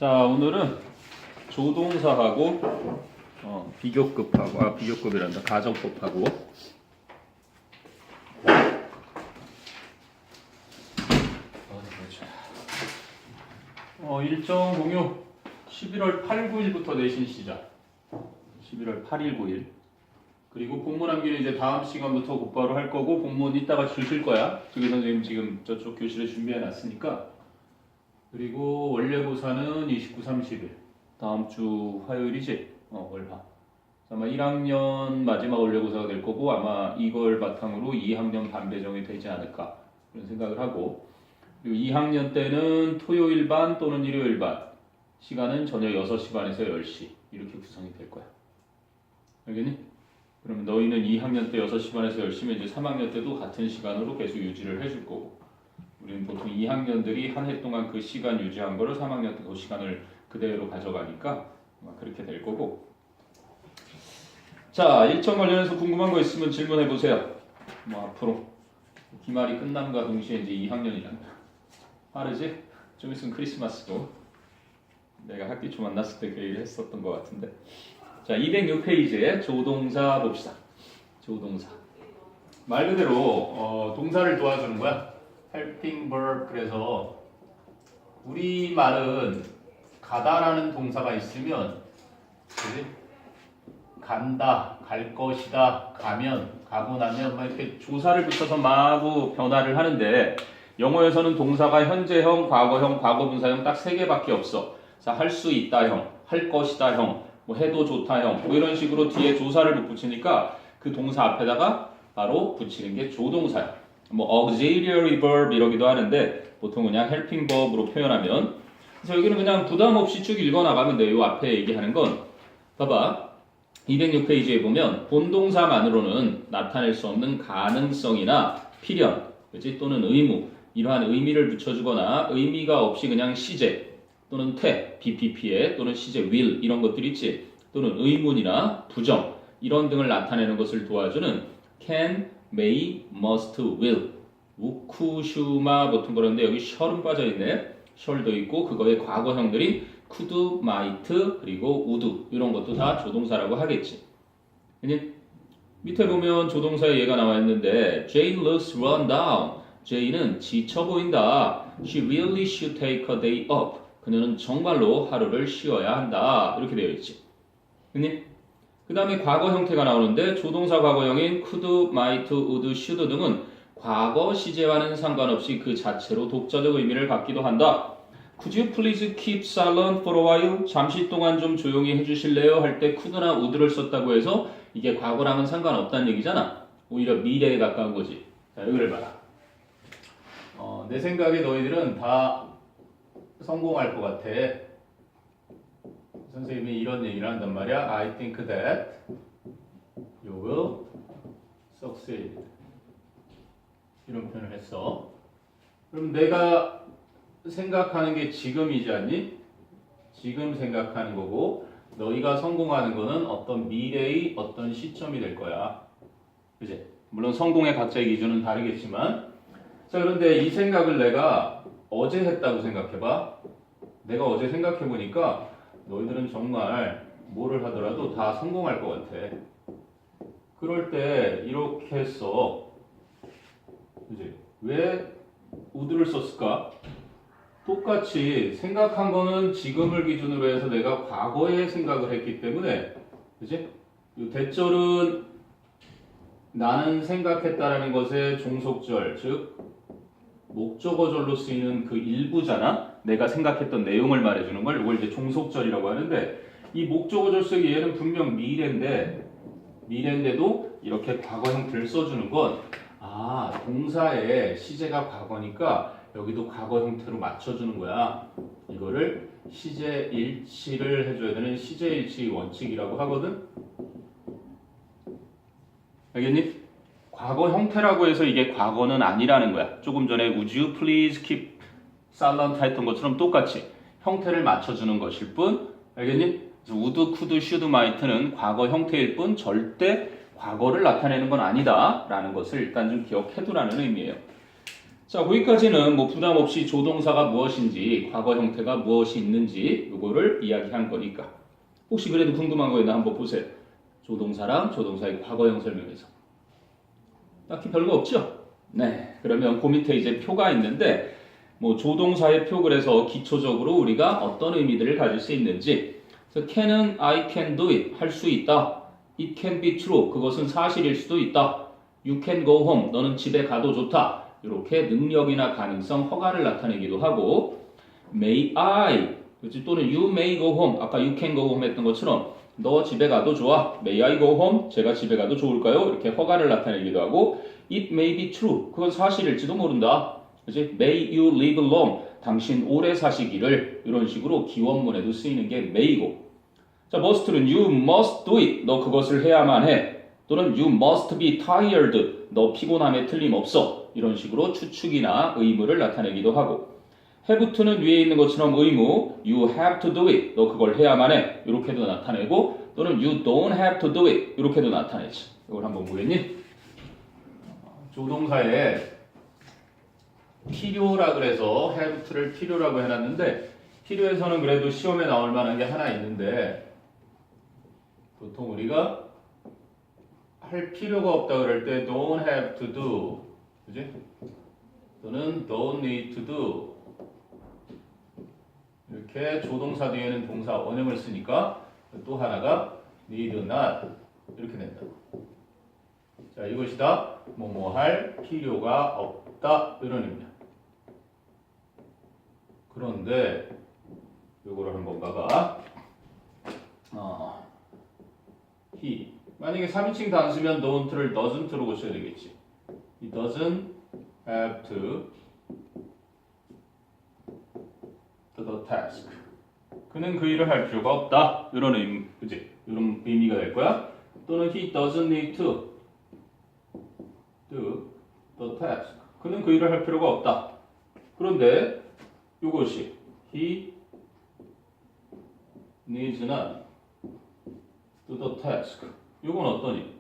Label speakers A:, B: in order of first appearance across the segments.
A: 자, 오늘은 조동사하고 비교급하고 비교급이란다. 가정법하고 일정 공유 11월 8, 9일부터 내신 시작. 11월 8일, 9일. 그리고 본문 암기는 이제 다음 시간부터 곧바로 할 거고 본문 이따가 주실 거야. 저기 선생님 지금 저쪽 교실에 준비해 놨으니까. 그리고 원래고사는 29, 30일. 다음 주 화요일이지? 월화. 아마 1학년 마지막 원래고사가 될 거고 아마 이걸 바탕으로 2학년 반배정이 되지 않을까 그런 생각을 하고, 그리고 2학년 때는 토요일 반 또는 일요일 반, 시간은 저녁 6시 반에서 10시 이렇게 구성이 될 거야. 알겠니? 그러면 너희는 2학년 때 6시 반에서 10시면 이제 3학년 때도 같은 시간으로 계속 유지를 해줄 거고, 우리는 보통 2학년들이 한 해 동안 그 시간 유지한 거를 3학년 때 그 시간을 그대로 가져가니까 그렇게 될 거고. 자, 일정 관련해서 궁금한 거 있으면 질문해 보세요. 앞으로 기말이 끝남과 동시에 이제 2학년이란다. 빠르지? 좀 있으면 크리스마스도. 내가 학기 초 만났을 때 그 얘기를 했었던 것 같은데. 자, 206페이지에 조동사 봅시다. 조동사. 말 그대로 동사를 도와주는 거야. helping verb. 그래서 우리 말은 가다라는 동사가 있으면, 그치? 간다, 갈 것이다, 가면, 가고 나면 막 이렇게 조사를 붙여서 마구 변화를 하는데, 영어에서는 동사가 현재형, 과거형, 과거분사형 딱 3개밖에 없어. 자, 할 수 있다형, 할 것이다형, 뭐 해도 좋다형, 뭐 이런 식으로 뒤에 조사를 못 붙이니까 그 동사 앞에다가 바로 붙이는 게 조동사야. 뭐 auxiliary verb 이러기도 하는데 보통 그냥 helping verb로 표현하면. 그래서 여기는 그냥 부담 없이 쭉 읽어 나가면 돼요. 이 앞에 얘기하는 건 봐봐. 206페이지에 보면 본동사만으로는 나타낼 수 없는 가능성이나 필연, 그치? 또는 의무, 이러한 의미를 붙여주거나 의미가 없이 그냥 시제 또는 태, BPP에 또는 시제 will 이런 것들 있지. 또는 의문이나 부정 이런 등을 나타내는 것을 도와주는 can, may, must, will, 우쿠슈마 보통 그런데 여기 shall은 빠져있네. shall도 있고 그거의 과거형들이 could, might, 그리고 would 이런 것도 다 조동사라고 하겠지. 밑에 보면 조동사의 예가 나와 있는데 Jane looks run down. Jane은 지쳐 보인다. She really should take a day off. 그녀는 정말로 하루를 쉬어야 한다. 이렇게 되어 있지. 그 다음에 과거 형태가 나오는데 조동사 과거형인 could, might, would, should 등은 과거 시제와는 상관없이 그 자체로 독자적 의미를 갖기도 한다. Could you please keep silent for a while? 잠시 동안 좀 조용히 해주실래요? 할 때 could나 would를 썼다고 해서 이게 과거랑은 상관없다는 얘기잖아. 오히려 미래에 가까운 거지. 자, 여기를 봐라. 내 생각에 너희들은 다 성공할 것 같아. 선생님이 이런 얘기를 한단 말이야. I think that you will succeed. 이런 표현을 했어. 그럼 내가 생각하는 게 지금이지 않니? 지금 생각하는 거고 너희가 성공하는 거는 어떤 미래의 어떤 시점이 될 거야. 그치? 물론 성공의 각자의 기준은 다르겠지만, 자, 그런데 이 생각을 내가 어제 했다고 생각해봐. 내가 어제 생각해보니까 너희들은 정말 뭐를 하더라도 다 성공할 것 같아. 그럴 때 이렇게 했어. 그치? 왜 would를 썼을까? 똑같이 생각한 거는 지금을 기준으로 해서 내가 과거에 생각을 했기 때문에, 그치? 이 대절은 나는 생각했다라는 것의 종속절, 즉 목적어절로 쓰이는 그 일부잖아. 내가 생각했던 내용을 말해주는 걸 이걸 이제 종속절이라고 하는데, 이 목적어절 속의 얘는 분명 미래인데도 이렇게 과거 형태를 써주는 건 동사의 시제가 과거니까 여기도 과거 형태로 맞춰주는 거야. 이거를 시제 일치를 해줘야 되는 시제 일치 원칙이라고 하거든. 알겠니? 과거 형태라고 해서 이게 과거는 아니라는 거야. 조금 전에 would you please keep silent 했던 것처럼 똑같이 형태를 맞춰주는 것일 뿐. 알겠니? 그래서 would, could, should, might는 과거 형태일 뿐 절대 과거를 나타내는 건 아니다 라는 것을 일단 좀 기억해두라는 의미예요. 자, 거기까지는 뭐 부담 없이 조동사가 무엇인지, 과거 형태가 무엇이 있는지 이거를 이야기한 거니까. 혹시 그래도 궁금한 거 있나 한번 보세요. 조동사랑 조동사의 과거형 설명에서. 딱히 별거 없죠? 네. 그러면 그 밑에 이제 표가 있는데 뭐 조동사의 표 그래서 기초적으로 우리가 어떤 의미들을 가질 수 있는지. 그래서 can은 I can do it 할 수 있다. It can be true 그것은 사실일 수도 있다. You can go home 너는 집에 가도 좋다. 이렇게 능력이나 가능성, 허가를 나타내기도 하고 may I 그렇지? 또는 you may go home 아까 you can go home 했던 것처럼 너 집에 가도 좋아. May I go home? 제가 집에 가도 좋을까요? 이렇게 허가를 나타내기도 하고 It may be true. 그건 사실일지도 모른다. 그렇지? May you live long. 당신 오래 사시기를 이런 식으로 기원문에도 쓰이는 게 may고 자, must는 you must do it. 너 그것을 해야만 해. 또는 you must be tired. 너 피곤함에 틀림없어. 이런 식으로 추측이나 의무를 나타내기도 하고 have to는 위에 있는 것처럼 의무 you have to do it. 너 그걸 해야만 해. 이렇게도 나타내고 또는 you don't have to do it. 이렇게도 나타내지. 이걸 한번 보겠니? 조동사에 필요라 그래서 have to를 필요라고 해놨는데 필요에서는 그래도 시험에 나올 만한 게 하나 있는데 보통 우리가 할 필요가 없다 그럴 때 don't have to do 그지? 또는 don't need to do 이렇게 조동사 뒤에는 동사 원형을 쓰니까 또 하나가 need not 이렇게 된다. 자, 이것이다. 뭐뭐 할 필요가 없다 이런 의미야. 그런데 요거를 한번 봐봐. he 만약에 3인칭 단수면 don't를 doesn't로 고쳐야 되겠지. He doesn't have to do the task. 그는 그 일을 할 필요가 없다. 이런 의미, 그지? 이런 의미가 될 거야. 또는 he doesn't need to do the task. 그는 그 일을 할 필요가 없다. 그런데 이것이 he needs not do the task. 이건 어떠니?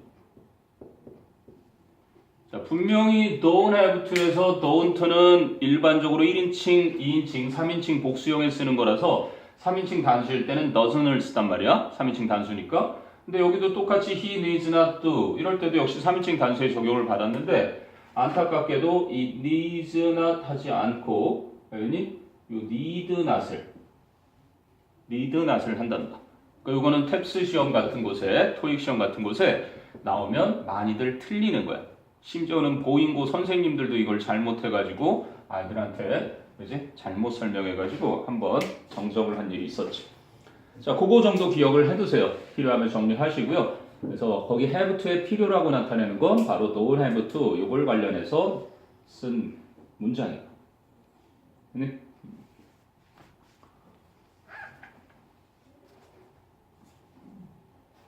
A: 자, 분명히 don't have to에서 don't는 일반적으로 1인칭, 2인칭, 3인칭 복수형에 쓰는 거라서 3인칭 단수일 때는 doesn't을 쓰단 말이야. 3인칭 단수니까. 근데 여기도 똑같이 he needs not to 이럴 때도 역시 3인칭 단수에 적용을 받았는데 안타깝게도 이 needs not 하지 않고 이 need not을 한단다. 그러니까 이거는 탭스 시험 같은 곳에 토익 시험 같은 곳에 나오면 많이들 틀리는 거야. 심지어는 보잉고 선생님들도 이걸 잘못해가지고 아이들한테 그지? 잘못 설명해가지고 한번 정정을 한 일이 있었지. 자, 그거 정도 기억을 해두세요. 필요하면 정리하시고요. 그래서 거기 have to의 필요라고 나타내는 건 바로 don't have to 이걸 관련해서 쓴 문장이에요. 네?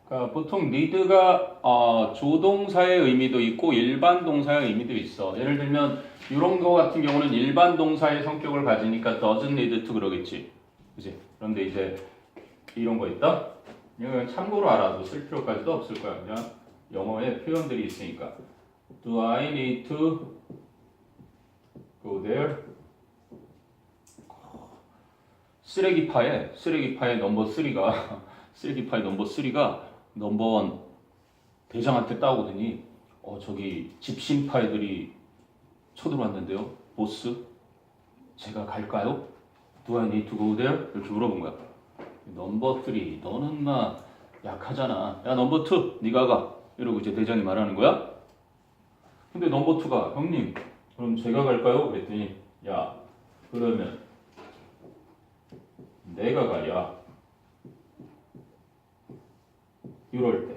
A: 그러니까 보통 need가 조동사의 의미도 있고 일반 동사의 의미도 있어. 예를 들면 이런 거 같은 경우는 일반 동사의 성격을 가지니까 doesn't need to 그러겠지. 그치? 그런데 이제 이런 거 있다? 이건 참고로 알아도 쓸 필요까지도 없을 거야. 그냥 영어에 표현들이 있으니까. Do I need to go there? 쓰레기파의 넘버 3가 쓰레기파의 넘버 3가 넘버 1 대장한테 따오더니 저기 집신파 애들이 쳐들어왔는데요. 보스 제가 갈까요? Do I need to go there? 이렇게 물어본 거야. 넘버 3 너는 나 약하잖아. 야 넘버 2 네가 가. 이러고 이제 대장이 말하는 거야. 근데 넘버 2가 형님 그럼 제가 갈까요? 그랬더니 야 그러면 내가 가야. 이럴 때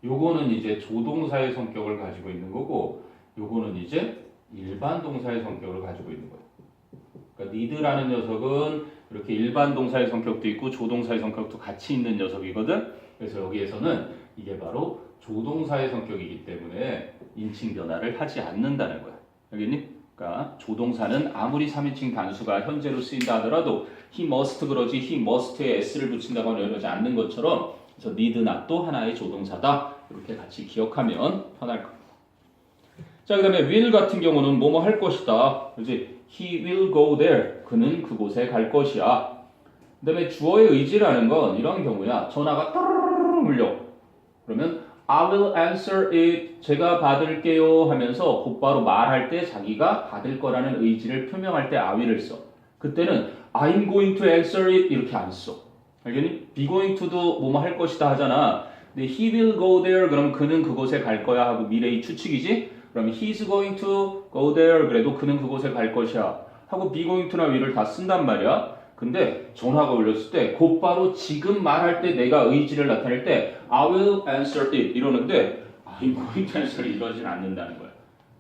A: 요거는 이제 조동사의 성격을 가지고 있는 거고 요거는 이제 일반 동사의 성격을 가지고 있는 거예요. 그러니까 need라는 녀석은 이렇게 일반 동사의 성격도 있고 조동사의 성격도 같이 있는 녀석이거든. 그래서 여기에서는 이게 바로 조동사의 성격이기 때문에 인칭 변화를 하지 않는다는 거야. 알겠니? 그러니까 조동사는 아무리 3인칭 단수가 현재로 쓰인다 하더라도 he must 그러지 he must에 s를 붙인다거나 이러지 않는 것처럼 그래서 need not도 하나의 조동사다. 이렇게 같이 기억하면 편할 겁니다. 자, 그 다음에 will 같은 경우는 뭐뭐 할 것이다. 그지? He will go there. 그는 그곳에 갈 것이야. 그 다음에 주어의 의지라는 건 이런 경우야. 전화가 따르르르 울려. 그러면 I will answer it. 제가 받을게요 하면서 곧바로 말할 때 자기가 받을 거라는 의지를 표명할 때 I will을 써. 그때는 I'm going to answer it 이렇게 안 써. 알겠니? be going to도 뭐뭐 할 것이다 하잖아. 근데 he will go there 그럼 그는 그곳에 갈 거야 하고 미래의 추측이지? 그럼 he's going to go there 그래도 그는 그곳에 갈 것이야 하고 be going to나 will을 다 쓴단 말이야. 근데 전화가 울렸을 때 곧바로 지금 말할 때 내가 의지를 나타낼 때 I will answer it 이러는데 I'm going to answer it 이러진 않는다는 거야.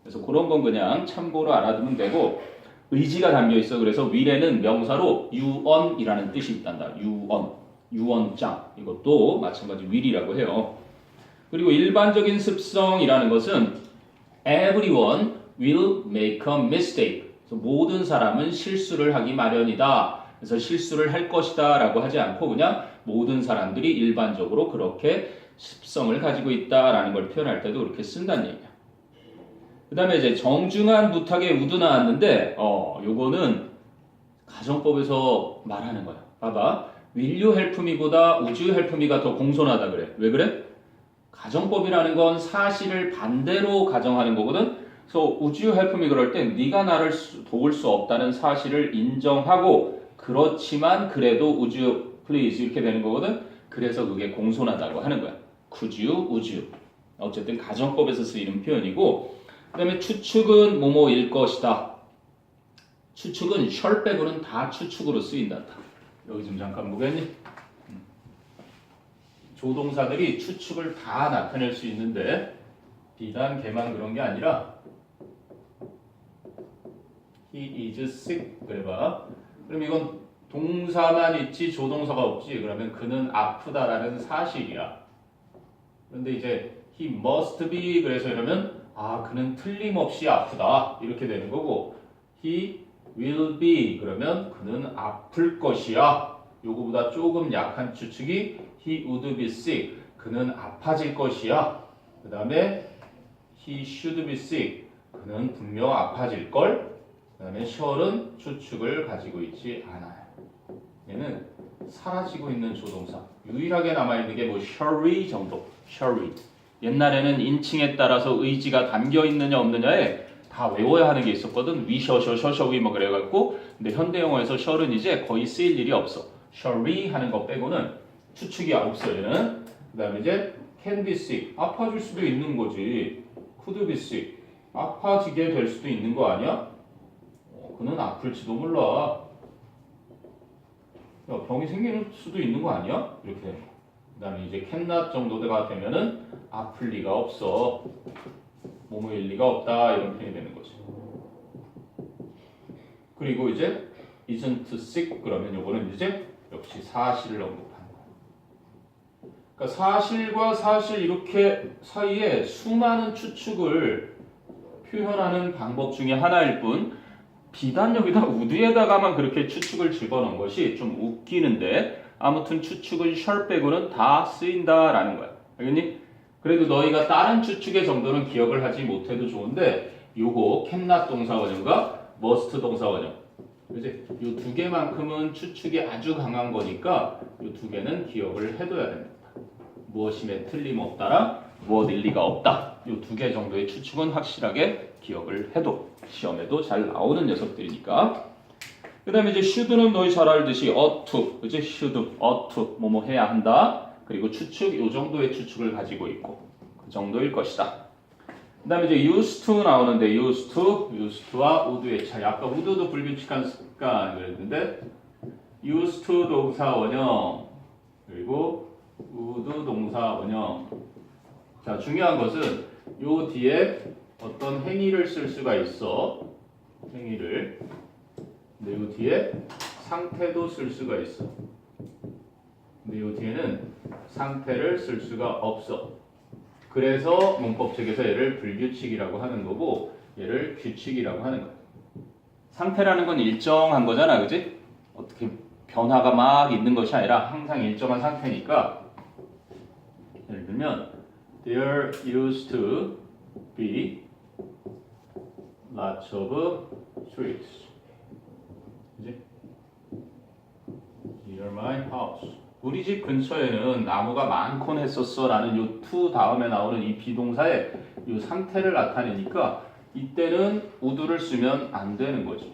A: 그래서 그런 건 그냥 참고로 알아두면 되고 의지가 담겨 있어. 그래서 will에는 명사로 유언이라는 뜻이 있단다. 유언장 이것도 마찬가지 will이라고 해요. 그리고 일반적인 습성이라는 것은 everyone will make a mistake. 그래서 모든 사람은 실수를 하기 마련이다. 그래서 실수를 할 것이다 라고 하지 않고 그냥 모든 사람들이 일반적으로 그렇게 습성을 가지고 있다라는 걸 표현할 때도 그렇게 쓴다는 얘기야. 그 다음에 이제 정중한 부탁에 우드 나왔는데 요거는 가정법에서 말하는 거야. 봐봐. will you help me보다 would you help me가 더 공손하다 그래. 왜 그래? 가정법이라는 건 사실을 반대로 가정하는 거거든. 그래서 would you help me 그럴 때 네가 나를 도울 수 없다는 사실을 인정하고 그렇지만 그래도 would you please 이렇게 되는 거거든. 그래서 그게 공손하다고 하는 거야. could you, would you. 어쨌든 가정법에서 쓰이는 표현이고 그 다음에 추측은 뭐뭐일 것이다. 추측은 shall 빼고는 다 추측으로 쓰인단다. 여기 좀 잠깐 보겠니? 조동사들이 추측을 다 나타낼 수 있는데 비단 개만 그런 게 아니라 He is sick 그래봐. 그럼 이건 동사만 있지 조동사가 없지. 그러면 그는 아프다라는 사실이야. 그런데 이제 he must be 그래서 이러면 그는 틀림없이 아프다 이렇게 되는 거고 he will be 그러면 그는 아플 것이야. 요거보다 조금 약한 추측이 he would be sick 그는 아파질 것이야. 그 다음에 he should be sick 그는 분명 아파질 걸. 그 다음에 shall은 추측을 가지고 있지 않아요. 얘는 사라지고 있는 조동사. 유일하게 남아있는 게 뭐 shall이 정도. shall이. 옛날에는 인칭에 따라서 의지가 담겨 있느냐 없느냐에 다 외워야 하는 게 있었거든. we, we 뭐 그래갖고. 근데 현대 영어에서 shall은 이제 거의 쓰일 일이 없어. shall이 하는 거 빼고는 추측이 없어 얘는. 그 다음에 이제 can be sick. 아파질 수도 있는 거지. could be sick. 아파지게 될 수도 있는 거 아니야? 그는 아플지도 몰라. 야, 병이 생길 수도 있는 거 아니야? 이렇게. 그 다음에 이제 cannot 정도가 되면은 아플 리가 없어. 뭐뭐일 리가 없다. 이런 표현이 되는 거지. 그리고 이제 isn't sick 그러면 요거는 이제 역시 사실을 언급하는 거야. 그러니까 사실과 사실 이렇게 사이에 수많은 추측을 표현하는 방법 중에 하나일 뿐 비단 여기다 우드에다가만 그렇게 추측을 집어넣은 것이 좀 웃기는데 아무튼 추측은 shall 빼고는 다 쓰인다라는 거야. 알겠니? 그래도 너희가 다른 추측의 정도는 기억을 하지 못해도 좋은데 요거 cannot 동사 원형과 must 동사 원형 그치? 요 두 개만큼은 추측이 아주 강한 거니까 요 두 개는 기억을 해둬야 됩니다. 무엇임에 틀림없다랑 무엇일 리가 없다. 요 두 개 정도의 추측은 확실하게 기억을 해도 시험에도 잘 나오는 녀석들이니까. 그 다음에 이제 should는 너희 잘 알듯이 ought to, 그치? should, ought to, 뭐뭐 해야 한다. 그리고 추측, 요 정도의 추측을 가지고 있고 그 정도일 것이다. 그 다음에 이제 used to 나오는데 used to와 would의 차이. 아까 would도 불규칙한 습관 그랬는데 used to 동사 원형 그리고 would 동사 원형. 자, 중요한 것은 요 뒤에 어떤 행위를 쓸 수가 있어. 행위를. 근데 요 뒤에 상태도 쓸 수가 있어. 근데 요 뒤에는 상태를 쓸 수가 없어. 그래서 문법책에서 얘를 불규칙이라고 하는 거고 얘를 규칙이라고 하는 거야. 상태라는 건 일정한 거잖아, 그지? 어떻게 변화가 막 있는 것이 아니라 항상 일정한 상태니까 예를 들면 There used to be lots of trees. 그지? Near my house. 우리 집 근처에는 나무가 많곤 했었어 라는 요 to 다음에 나오는 이 비동사의 요 상태를 나타내니까 이때는 would를 쓰면 안 되는 거지.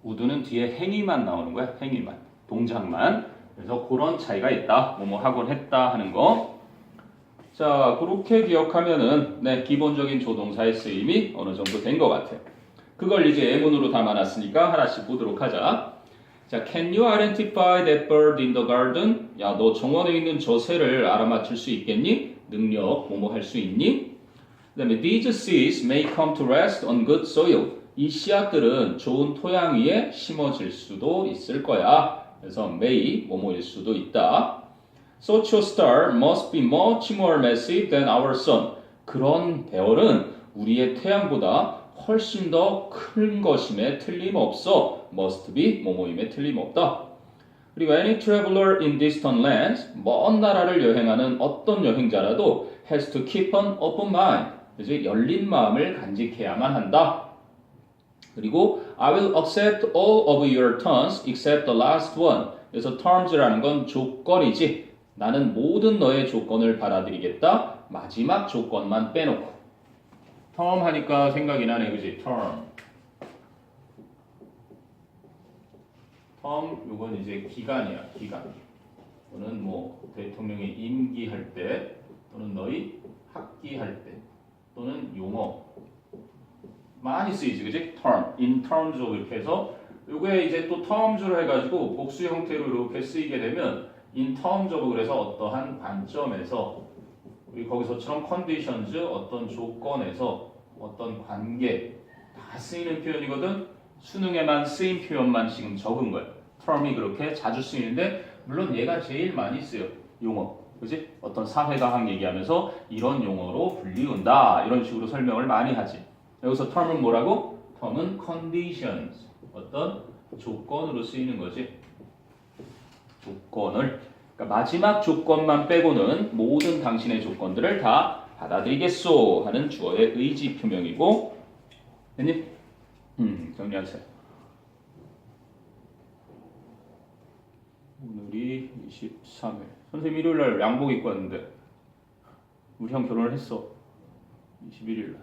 A: would는 뒤에 행위만 나오는 거야. 행위만. 동작만. 그래서 그런 차이가 있다. 뭐뭐 하곤 했다 하는 거. 자, 그렇게 기억하면은 네, 기본적인 조동사의 쓰임이 어느 정도 된 것 같아요. 그걸 이제 예문으로 담아놨으니까 하나씩 보도록 하자. 자, can you identify that bird in the garden? 야, 너 정원에 있는 저 새를 알아맞힐 수 있겠니? 능력, 뭐뭐 할 수 있니? 그 다음에 these seeds may come to rest on good soil. 이 씨앗들은 좋은 토양 위에 심어질 수도 있을 거야. 그래서 may, 뭐뭐일 수도 있다. Such a star must be much more massive than our sun. 그런 별은 우리의 태양보다 훨씬 더 큰 것임에 틀림없어. must be 뭐뭐임에 틀림없다. 그리고 any traveler in distant lands, 먼 나라를 여행하는 어떤 여행자라도 has to keep an open mind. 그래서 열린 마음을 간직해야만 한다. 그리고 I will accept all of your terms except the last one. 그래서 terms라는 건 조건이지. 나는 모든 너의 조건을 받아들이겠다. 마지막 조건만 빼놓고. term 하니까 생각이 나네, 그지? term. term, 요건 이제 기간이야, 기간. 또는 뭐 대통령이 임기할 때, 또는 너희 학기할 때, 또는 용어. 많이 쓰이지, 그지? term, in terms of 이렇게 해서 요게 이제 또 terms로 해가지고 복수 형태로 이렇게 쓰이게 되면 in terms of 그래서 어떠한 관점에서 우리 거기서처럼 conditions 어떤 조건에서 어떤 관계 다 쓰이는 표현이거든. 수능에만 쓰인 표현만 지금 적은 거야. term이 그렇게 자주 쓰이는데 물론 얘가 제일 많이 쓰여. 용어. 그지? 어떤 사회과학 얘기하면서 이런 용어로 불리운다. 이런 식으로 설명을 많이 하지. 여기서 term은 뭐라고? term은 conditions. 어떤 조건으로 쓰이는 거지. 조건을. 그러니까 마지막 조건만 빼고는 모든 당신의 조건들을 다 받아들이겠소 하는 주어의 의지 표명이고. 됐니? 정리하세요. 오늘이 23일. 선생님 일요일날 양복 입고 왔는데 우리 형 결혼을 했어. 21일날.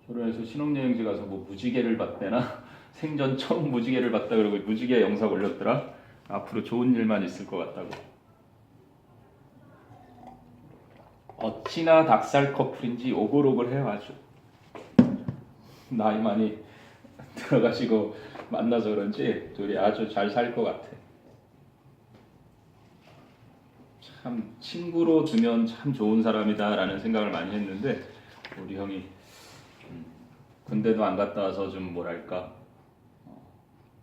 A: 결혼해서 신혼여행지 가서 뭐 무지개를 봤대나 생전 처음 무지개를 봤다 그러고 무지개 영상 올렸더라. 앞으로 좋은 일만 있을 것 같다고. 어찌나 닭살 커플인지 오글오글해요 아주. 나이 많이 들어가시고 만나서 그런지 둘이 아주 잘 살 것 같아. 참 친구로 두면 참 좋은 사람이다라는 생각을 많이 했는데 우리 형이 군대도 안 갔다 와서 좀 뭐랄까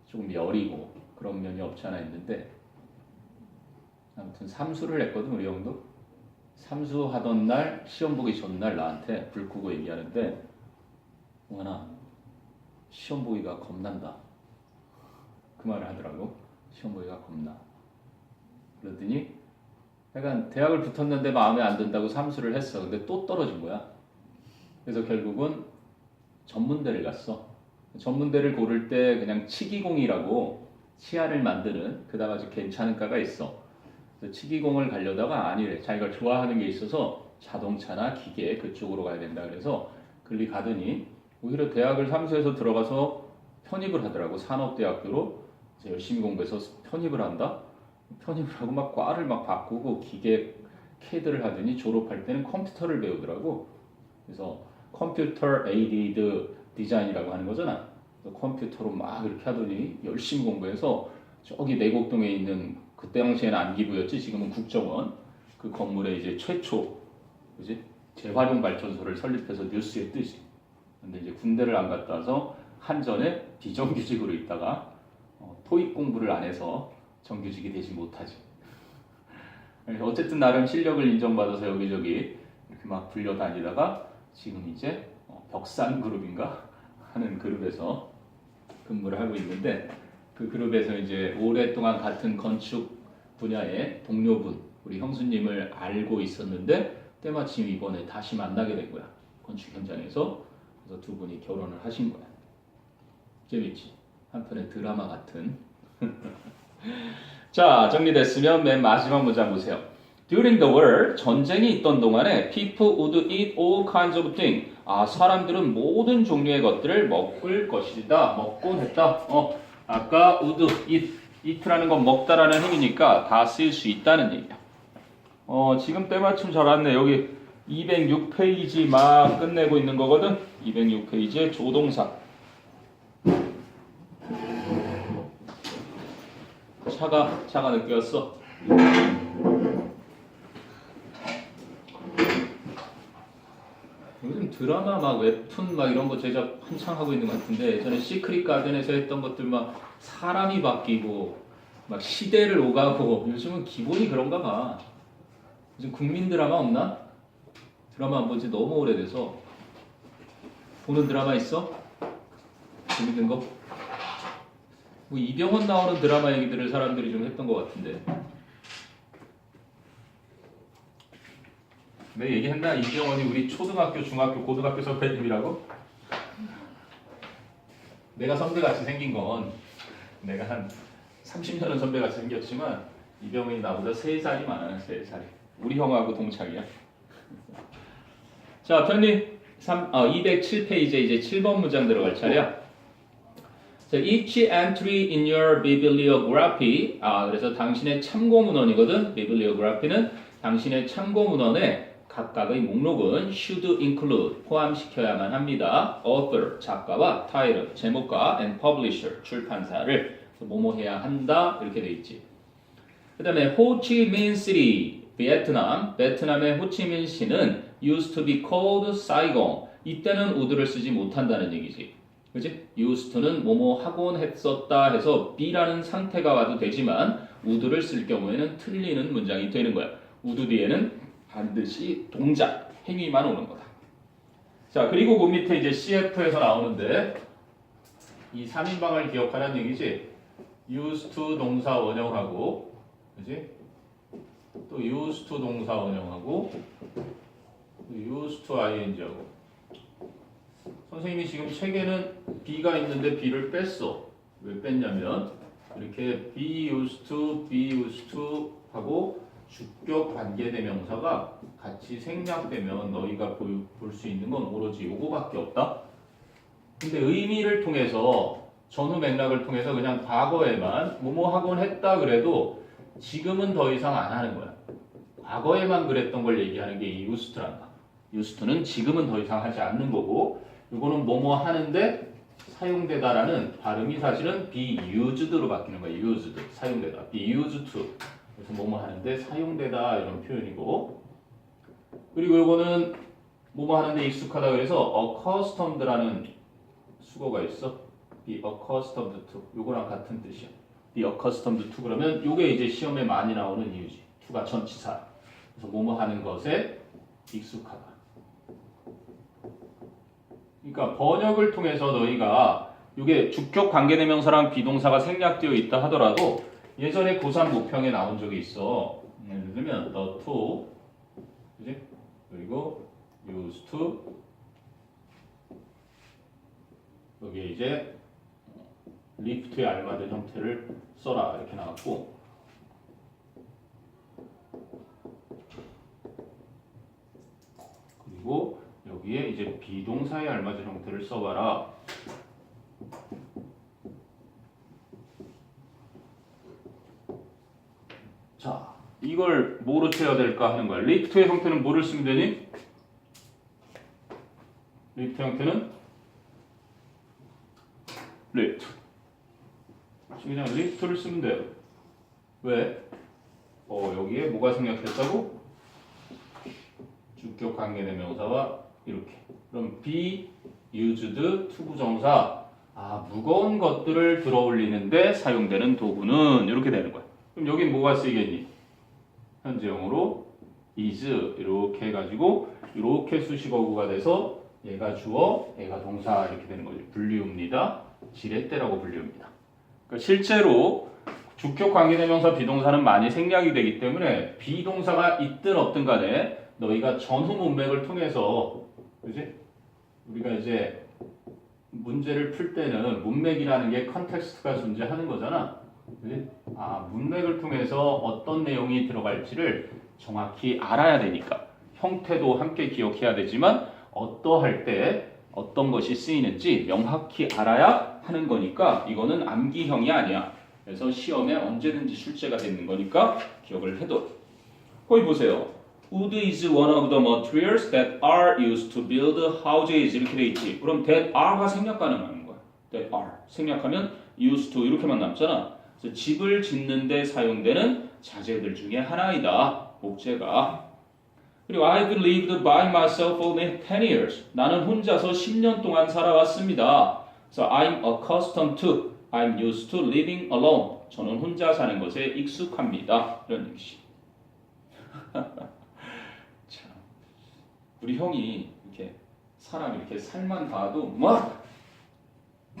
A: 조금 여리고 그런 면이 없지 않아 있는데 아무튼 삼수를 했거든. 우리 형도 삼수하던 날 시험 보기 전날 나한테 불 끄고 얘기하는데 동환아 시험 보기가 겁난다. 그 말을 하더라고. 시험 보기가 겁나. 그러더니 약간 대학을 붙었는데 마음에 안 든다고 삼수를 했어. 근데 또 떨어진 거야. 그래서 결국은 전문대를 갔어. 전문대를 고를 때 그냥 치기공이라고 치아를 만드는 그다음 아주 괜찮은 과가 있어. 그래서 치기공을 가려다가 아니래. 자기가 좋아하는 게 있어서 자동차나 기계 그쪽으로 가야 된다. 그래서 글리 가더니 오히려 대학을 삼수해서 들어가서 편입을 하더라고. 산업대학교로 이제 열심히 공부해서 편입을 한다. 편입을 하고 막 과를 막 바꾸고 기계 CAD를 하더니 졸업할 때는 컴퓨터를 배우더라고. 그래서 컴퓨터 에이디드 디자인이라고 하는 거잖아. 그래서 컴퓨터로 막 이렇게 하더니 열심히 공부해서 저기 내곡동에 있는 그때 당시에는 안기부였지 지금은 국정원 그 건물에 이제 최초 그지 재활용 발전소를 설립해서 뉴스에 뜨지. 근데 이제 군대를 안 갔다 와서 한전에 비정규직으로 있다가 토익 공부를 안 해서 정규직이 되지 못하지. 어쨌든 나름 실력을 인정받아서 여기저기 이렇게 막 불려다니다가 지금 이제 벽산그룹인가 하는 그룹에서 근무를 하고 있는데 그 그룹에서 이제 오랫동안 같은 건축 분야의 동료분 우리 형수님을 알고 있었는데 때마침 이번에 다시 만나게 된 거야. 건축 현장에서. 그래서 두 분이 결혼을 하신 거야. 재밌지? 한편의 드라마 같은. 자, 정리됐으면 맨 마지막 문장 보세요. During the war, 전쟁이 있던 동안에 people would eat all kinds of things. 사람들은 모든 종류의 것들을 먹을 것이다. 먹곤 했다. 아까 would eat라는 건 먹다라는 행위니까 다 쓰일 수 있다는 얘기야. 지금 때마침 잘 왔네. 여기 206페이지 막 끝내고 있는 거거든. 206페이지의 조동사. 차가 늦게 왔어. 요즘 드라마 막 웹툰 막 이런 거 제작 한창 하고 있는 것 같은데 예전에 시크릿 가든에서 했던 것들 막 사람이 바뀌고 막 시대를 오가고 요즘은 기본이 그런가 봐. 요즘 국민 드라마 없나? 드라마 안 본 지 너무 오래돼서. 보는 드라마 있어? 재밌는 거? 뭐 이병헌 나오는 드라마 얘기들을 사람들이 좀 했던 것 같은데. 내가 얘기했나? 이병헌이 우리 초등학교, 중학교, 고등학교 선배님이라고? 내가 선배같이 생긴 건 내가 한 30년은 선배같이 생겼지만 이병헌이 나보다 3살이 많아요. 3살이. 우리 형하고 동창이야. 자, 편리 207페이지에 이제 7번 문장 들어갈 차례야. 자, each entry in your bibliography. 그래서 당신의 참고 문헌이거든. bibliography는 당신의 참고 문헌에 각각의 목록은 should include 포함시켜야만 합니다. author 작가와 title 제목과 and publisher 출판사를 뭐뭐 해야 한다 이렇게 돼 있지. 그다음에 호치민 시티 베트남의 호치민시는 used to be called Saigon. 이때는 would를 쓰지 못한다는 얘기지. 그치? used to는 뭐뭐 하곤 했었다 해서 be라는 상태가 와도 되지만 would를 쓸 경우에는 틀리는 문장이 되는 거야. would 뒤에는 반드시 동작, 행위만 오는 거다. 자, 그리고 그 밑에 이제 CF에서 나오는데 이 3인방을 기억하라는 얘기지. used to 동사 원형하고, 그지? 또 used to 동사 원형하고, 또 used to ing하고. 선생님이 지금 책에는 be가 있는데 be를 뺐어. 왜 뺐냐면 이렇게 be used to 하고 주격 관계대명사가 같이 생략되면 너희가 볼 수 있는 건 오로지 요거밖에 없다. 근데 의미를 통해서 전후 맥락을 통해서 그냥 과거에만 뭐뭐 하곤 했다 그래도 지금은 더 이상 안 하는 거야. 과거에만 그랬던 걸 얘기하는 게 이 used란다. used는 지금은 더 이상 하지 않는 거고 요거는 뭐뭐 하는데 사용되다라는 발음이 사실은 be used로 바뀌는 거야. used 사용되다. be used to 그래서 뭐뭐 하는데 사용되다 이런 표현이고 그리고 요거는 뭐뭐 하는데 익숙하다 그래서 accustomed라는 수거가 있어. be accustomed to 요거랑 같은 뜻이야. be accustomed to 그러면 요게 이제 시험에 많이 나오는 이유지. to가 전치사. 그래서 뭐뭐 하는 것에 익숙하다. 그러니까 번역을 통해서 너희가 이게 주격 관계대명사랑 비동사가 생략되어 있다 하더라도 예전에 고3 모평에 나온 적이 있어. 예를 들면 the to, 그지? 그리고 used to 여기에 이제 lift에 알맞은 형태를 써라 이렇게 나왔고 그리고 여기에 이제 비동사에 알맞은 형태를 써봐라. 자, 이걸 뭐로 채워야 될까 하는 거야. 리프트의 형태는 뭐를 쓰면 되니? 리프트 형태는 리프트. 그냥 리프트를 쓰면 돼요. 왜? 여기에 뭐가 생략됐다고? 주격 관계대명사와 이렇게. 그럼 be used 투부정사. 무거운 것들을 들어올리는데 사용되는 도구는 이렇게 되는 거야. 그럼 여긴 뭐가 쓰이겠니? 현재형으로 is 이렇게 해가지고 이렇게 수식어구가 돼서 얘가 주어, 얘가 동사 이렇게 되는 거죠. 분류입니다. 지렛대라고 불리웁니다. 그러니까 실제로 주격 관계대명사 비동사는 많이 생략이 되기 때문에 비동사가 있든 없든 간에 너희가 전후 문맥을 통해서 그지? 우리가 이제 문제를 풀 때는 문맥이라는 게 컨텍스트가 존재하는 거잖아. 그지? 문맥을 통해서 어떤 내용이 들어갈지를 정확히 알아야 되니까 형태도 함께 기억해야 되지만 어떠할 때 어떤 것이 쓰이는지 명확히 알아야 하는 거니까 이거는 암기형이 아니야. 그래서 시험에 언제든지 출제가 되는 거니까 기억을 해둬. 거기 보세요. Wood is one of the materials that are used to build houses 이렇게 돼 있지. 그럼 that are가 생략 가능한 거야. that are 생략하면 used to 이렇게만 남잖아. 그래서 집을 짓는 데 사용되는 자재들 중에 하나이다. 목재가. 그리고 I've lived by myself for 10 years. 나는 혼자서 10년 동안 살아왔습니다. 그래서 I'm accustomed to, I'm used to living alone. 저는 혼자 사는 것에 익숙합니다. 이런 얘기지. 참, 우리 형이 이렇게 사람 이렇게 살만 봐도 막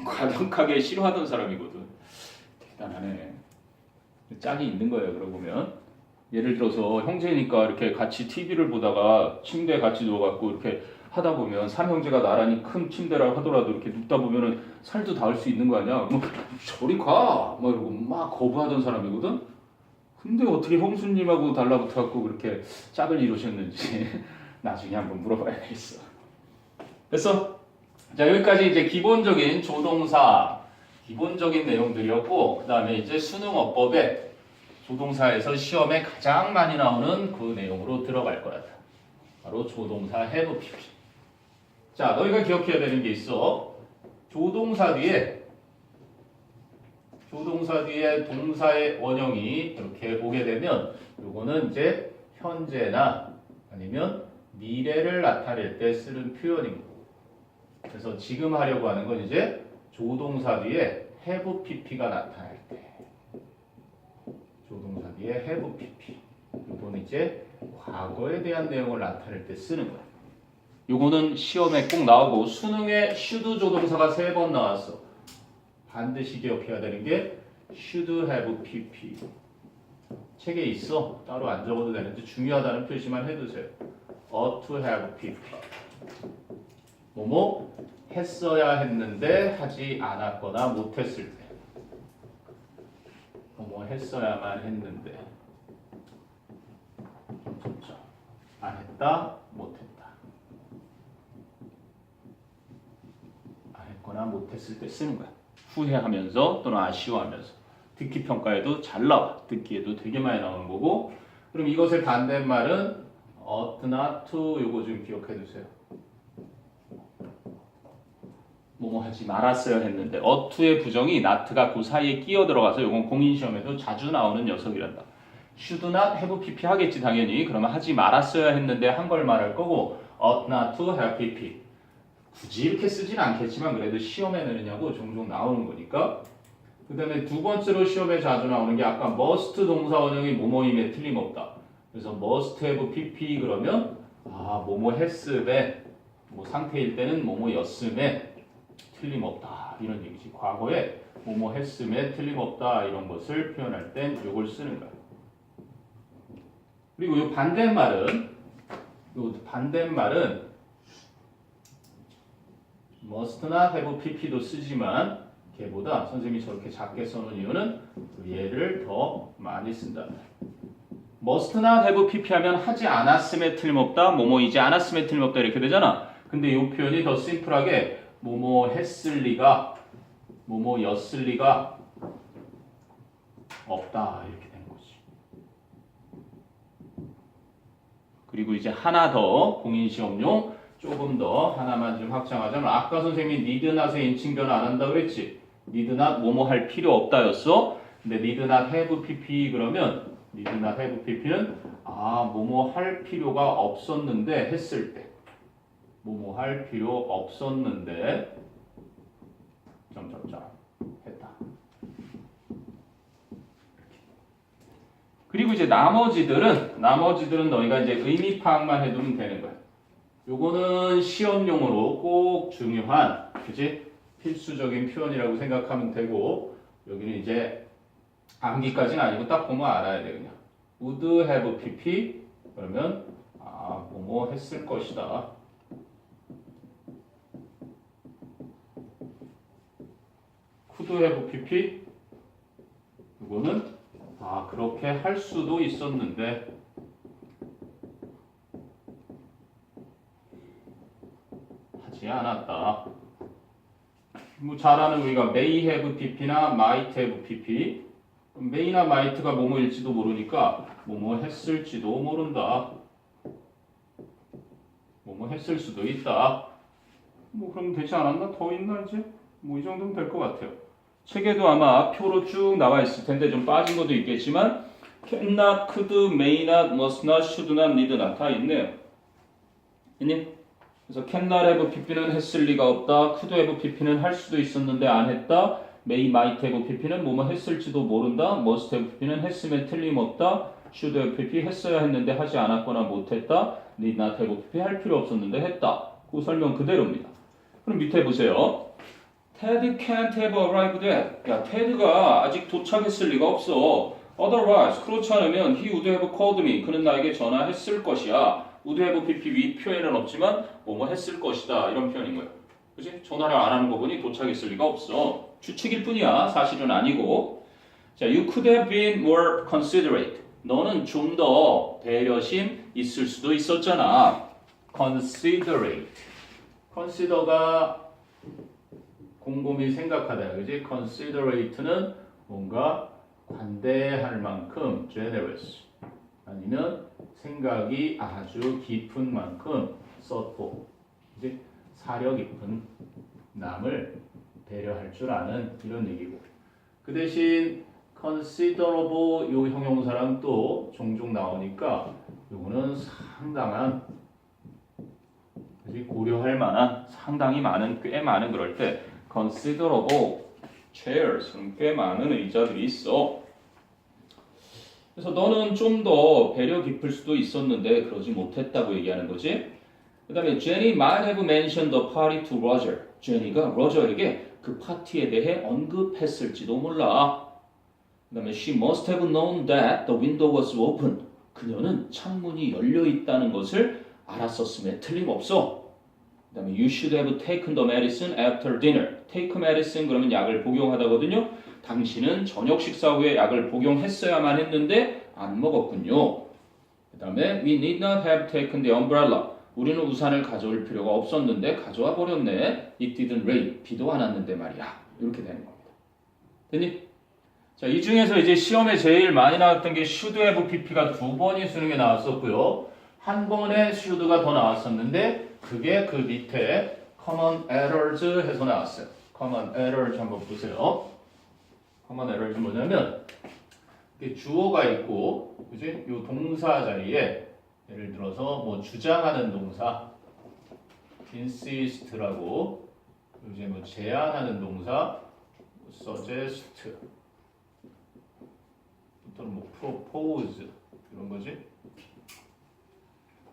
A: 과격하게 싫어하던 사람이거든. 대단하네. 짝이 있는 거예요. 그러고 보면 예를 들어서 형제니까 이렇게 같이 TV를 보다가 침대에 같이 누워갖고 이렇게 하다 보면 삼형제가 나란히 큰 침대라 하더라도 이렇게 눕다 보면은 살도 닿을 수 있는 거 아니야? 뭐 저리 가! 막 이러고 막 거부하던 사람이거든. 근데 어떻게 형수님하고 달라붙어갖고 그렇게 짝을 이루셨는지 나중에 한번 물어봐야 되겠어. 됐어? 자, 여기까지 이제 기본적인 조동사, 기본적인 내용들이었고, 그 다음에 이제 수능어법에 조동사에서 시험에 가장 많이 나오는 그 내용으로 들어갈 거야. 바로 조동사 have PP. 자, 너희가 기억해야 되는 게 있어. 조동사 뒤에 동사의 원형이 이렇게 오게 되면 요거는 이제 현재나 아니면 미래를 나타낼 때 쓰는 표현입니다. 그래서 지금 하려고 하는 건 이제 조동사 뒤에 have pp가 나타날 때 조동사 뒤에 have pp 요거는 이제 과거에 대한 내용을 나타낼 때 쓰는 거야. 요거는 시험에 꼭 나오고 수능에 should 조동사가 3번 나왔어. 반드시 기억해야 되는 게 should have pp. 책에 있어. 따로 안 적어도 되는데 중요하다는 표시만 해두세요. ought to have pp. 뭐뭐 했어야 했는데 하지 않았거나 못했을 때. 뭐뭐 했어야만 했는데 안 했다, 못했다. 안 했거나 못했을 때 쓰는 거야. 후회하면서 또는 아쉬워하면서. 듣기 평가에도 잘 나와. 듣기에도 되게 많이 나오는 거고. 그럼 이것의 반대말은 ought not to 요거 좀 기억해 두세요. 뭐뭐 하지 말았어야 했는데 ought to의 부정이 not가 그 사이에 끼어 들어가서 요건 공인시험에도 자주 나오는 녀석이란다. should not have pp 하겠지 당연히. 그러면 하지 말았어야 했는데 한 걸 말할 거고 ought not to have pp. 굳이 이렇게 쓰진 않겠지만 그래도 시험에 내느냐고 종종 나오는 거니까. 그 다음에 두 번째로 시험에 자주 나오는 게 아까 must 동사 원형이 뭐뭐임에 틀림없다. 그래서 must have pp 그러면 뭐뭐 했음에 뭐 상태일 때는 뭐뭐였음에 틀림없다 이런 얘기지. 과거에 뭐뭐 했음에 틀림없다 이런 것을 표현할 땐 요걸 쓰는 거야. 그리고 요 반대말은 must not have pp도 쓰지만 걔보다 선생님이 저렇게 작게 써놓은 이유는 얘를 더 많이 쓴다. must not have pp 하면 하지 않았음에 틀림없다, 뭐뭐이지 않았음에 틀림없다 이렇게 되잖아. 근데 이 표현이 더 심플하게 뭐뭐 했을 리가, 뭐뭐였을 리가 없다 이렇게 되는 거지. 그리고 이제 하나 더 공인시험용 조금 더 하나만 좀 확장하자면 아까 선생님이 need not의 인칭 변화 안 한다 그랬지. need not 뭐뭐 할 필요 없다였어. 근데 need not have pp 그러면 need not have pp는 뭐뭐 할 필요가 없었는데 했을 때 뭐뭐 할 필요 없었는데 점점점 했다. 그리고 이제 나머지들은 너희가 이제 의미 파악만 해두면 되는 거야. 요거는 시험용으로 꼭 중요한, 그치? 필수적인 표현이라고 생각하면 되고, 여기는 이제 암기까지는 아니고 딱 보면 알아야 돼, 그냥. would have pp, 그러면, 뭐뭐 했을 것이다. could have pp 이거는 그렇게 할 수도 있었는데 하지 않았다. 뭐 잘 아는 우리가 may have pp나 might have pp may나 might가 뭐뭐일지도 모르니까 뭐뭐 했을지도 모른다. 뭐뭐 했을 수도 있다. 뭐 그럼 되지 않았나? 더 있나 이제? 뭐 이 정도면 될 것 같아요. 책에도 아마 표로 쭉 나와 있을 텐데 좀 빠진 것도 있겠지만 can not, could, may not, must not, should not, need not 다 있네요. 있니? 그래서 can not have pp는 했을 리가 없다. could have pp는 할 수도 있었는데 안 했다. may, might have pp는 뭐뭐 했을지도 모른다. must have pp는 했으면 틀림없다. should have pp 했어야 했는데 하지 않았거나 못했다. need not have pp 할 필요 없었는데 했다. 그 설명 그대로입니다. 그럼 밑에 보세요. Ted can't have arrived at. 야, 테드가 아직 도착했을 리가 없어. Otherwise, 그렇지 않으면 he would have called me. 그는 나에게 전화했을 것이야. would have pp 위 표현은 없지만 뭐뭐 했을 것이다. 이런 표현인 거예요. 그치? 전화를 안 하는 거 보니 도착했을 리가 없어. 추측일 뿐이야. 사실은 아니고. 자, you could have been more considerate. 너는 좀 더 배려심 있을 수도 있었잖아. considerate. consider가 곰곰이 생각하다. 그지? considerate는 뭔가 관대할 만큼 generous. 아니면 생각이 아주 깊은 만큼 thoughtful. 그지? 사려 깊은 남을 배려할 줄 아는 이런 얘기고. 그 대신 considerable 요 형용사랑 또 종종 나오니까 요거는 상당한 그지? 고려할 만한 상당히 많은 꽤 많은 그럴 때 considerable chairs 꽤 많은 의자들이 있어. 그래서 너는 좀 더 배려 깊을 수도 있었는데 그러지 못했다고 얘기하는 거지. 그 다음에 Jenny might have mentioned the party to Roger. 제니가 로저에게 그 파티에 대해 언급했을지도 몰라. 그 다음에 she must have known that the window was open. 그녀는 창문이 열려 있다는 것을 알았었음에 틀림없어. 그 다음에 you should have taken the medicine after dinner. take medicine 그러면 약을 복용하다거든요. 당신은 저녁 식사 후에 약을 복용했어야만 했는데 안 먹었군요. 그 다음에 we need not have taken the umbrella. 우리는 우산을 가져올 필요가 없었는데 가져와 버렸네. It didn't rain. 비도 안 왔는데 말이야. 이렇게 되는 겁니다. 됐니? 자, 이 중에서 이제 시험에 제일 많이 나왔던 게 should have pp가 2번이 수능에 나왔었고요. 한 번에 should가 더 나왔었는데 그게 그 밑에 common errors 해서 나왔어요. common errors 한번 보세요. common errors 뭐냐면 주어가 있고 그지? 요 동사 자리에 예를 들어서 뭐 주장하는 동사 insist라고 이제 뭐 제안하는 동사 suggest 또는 뭐 propose 이런 거지.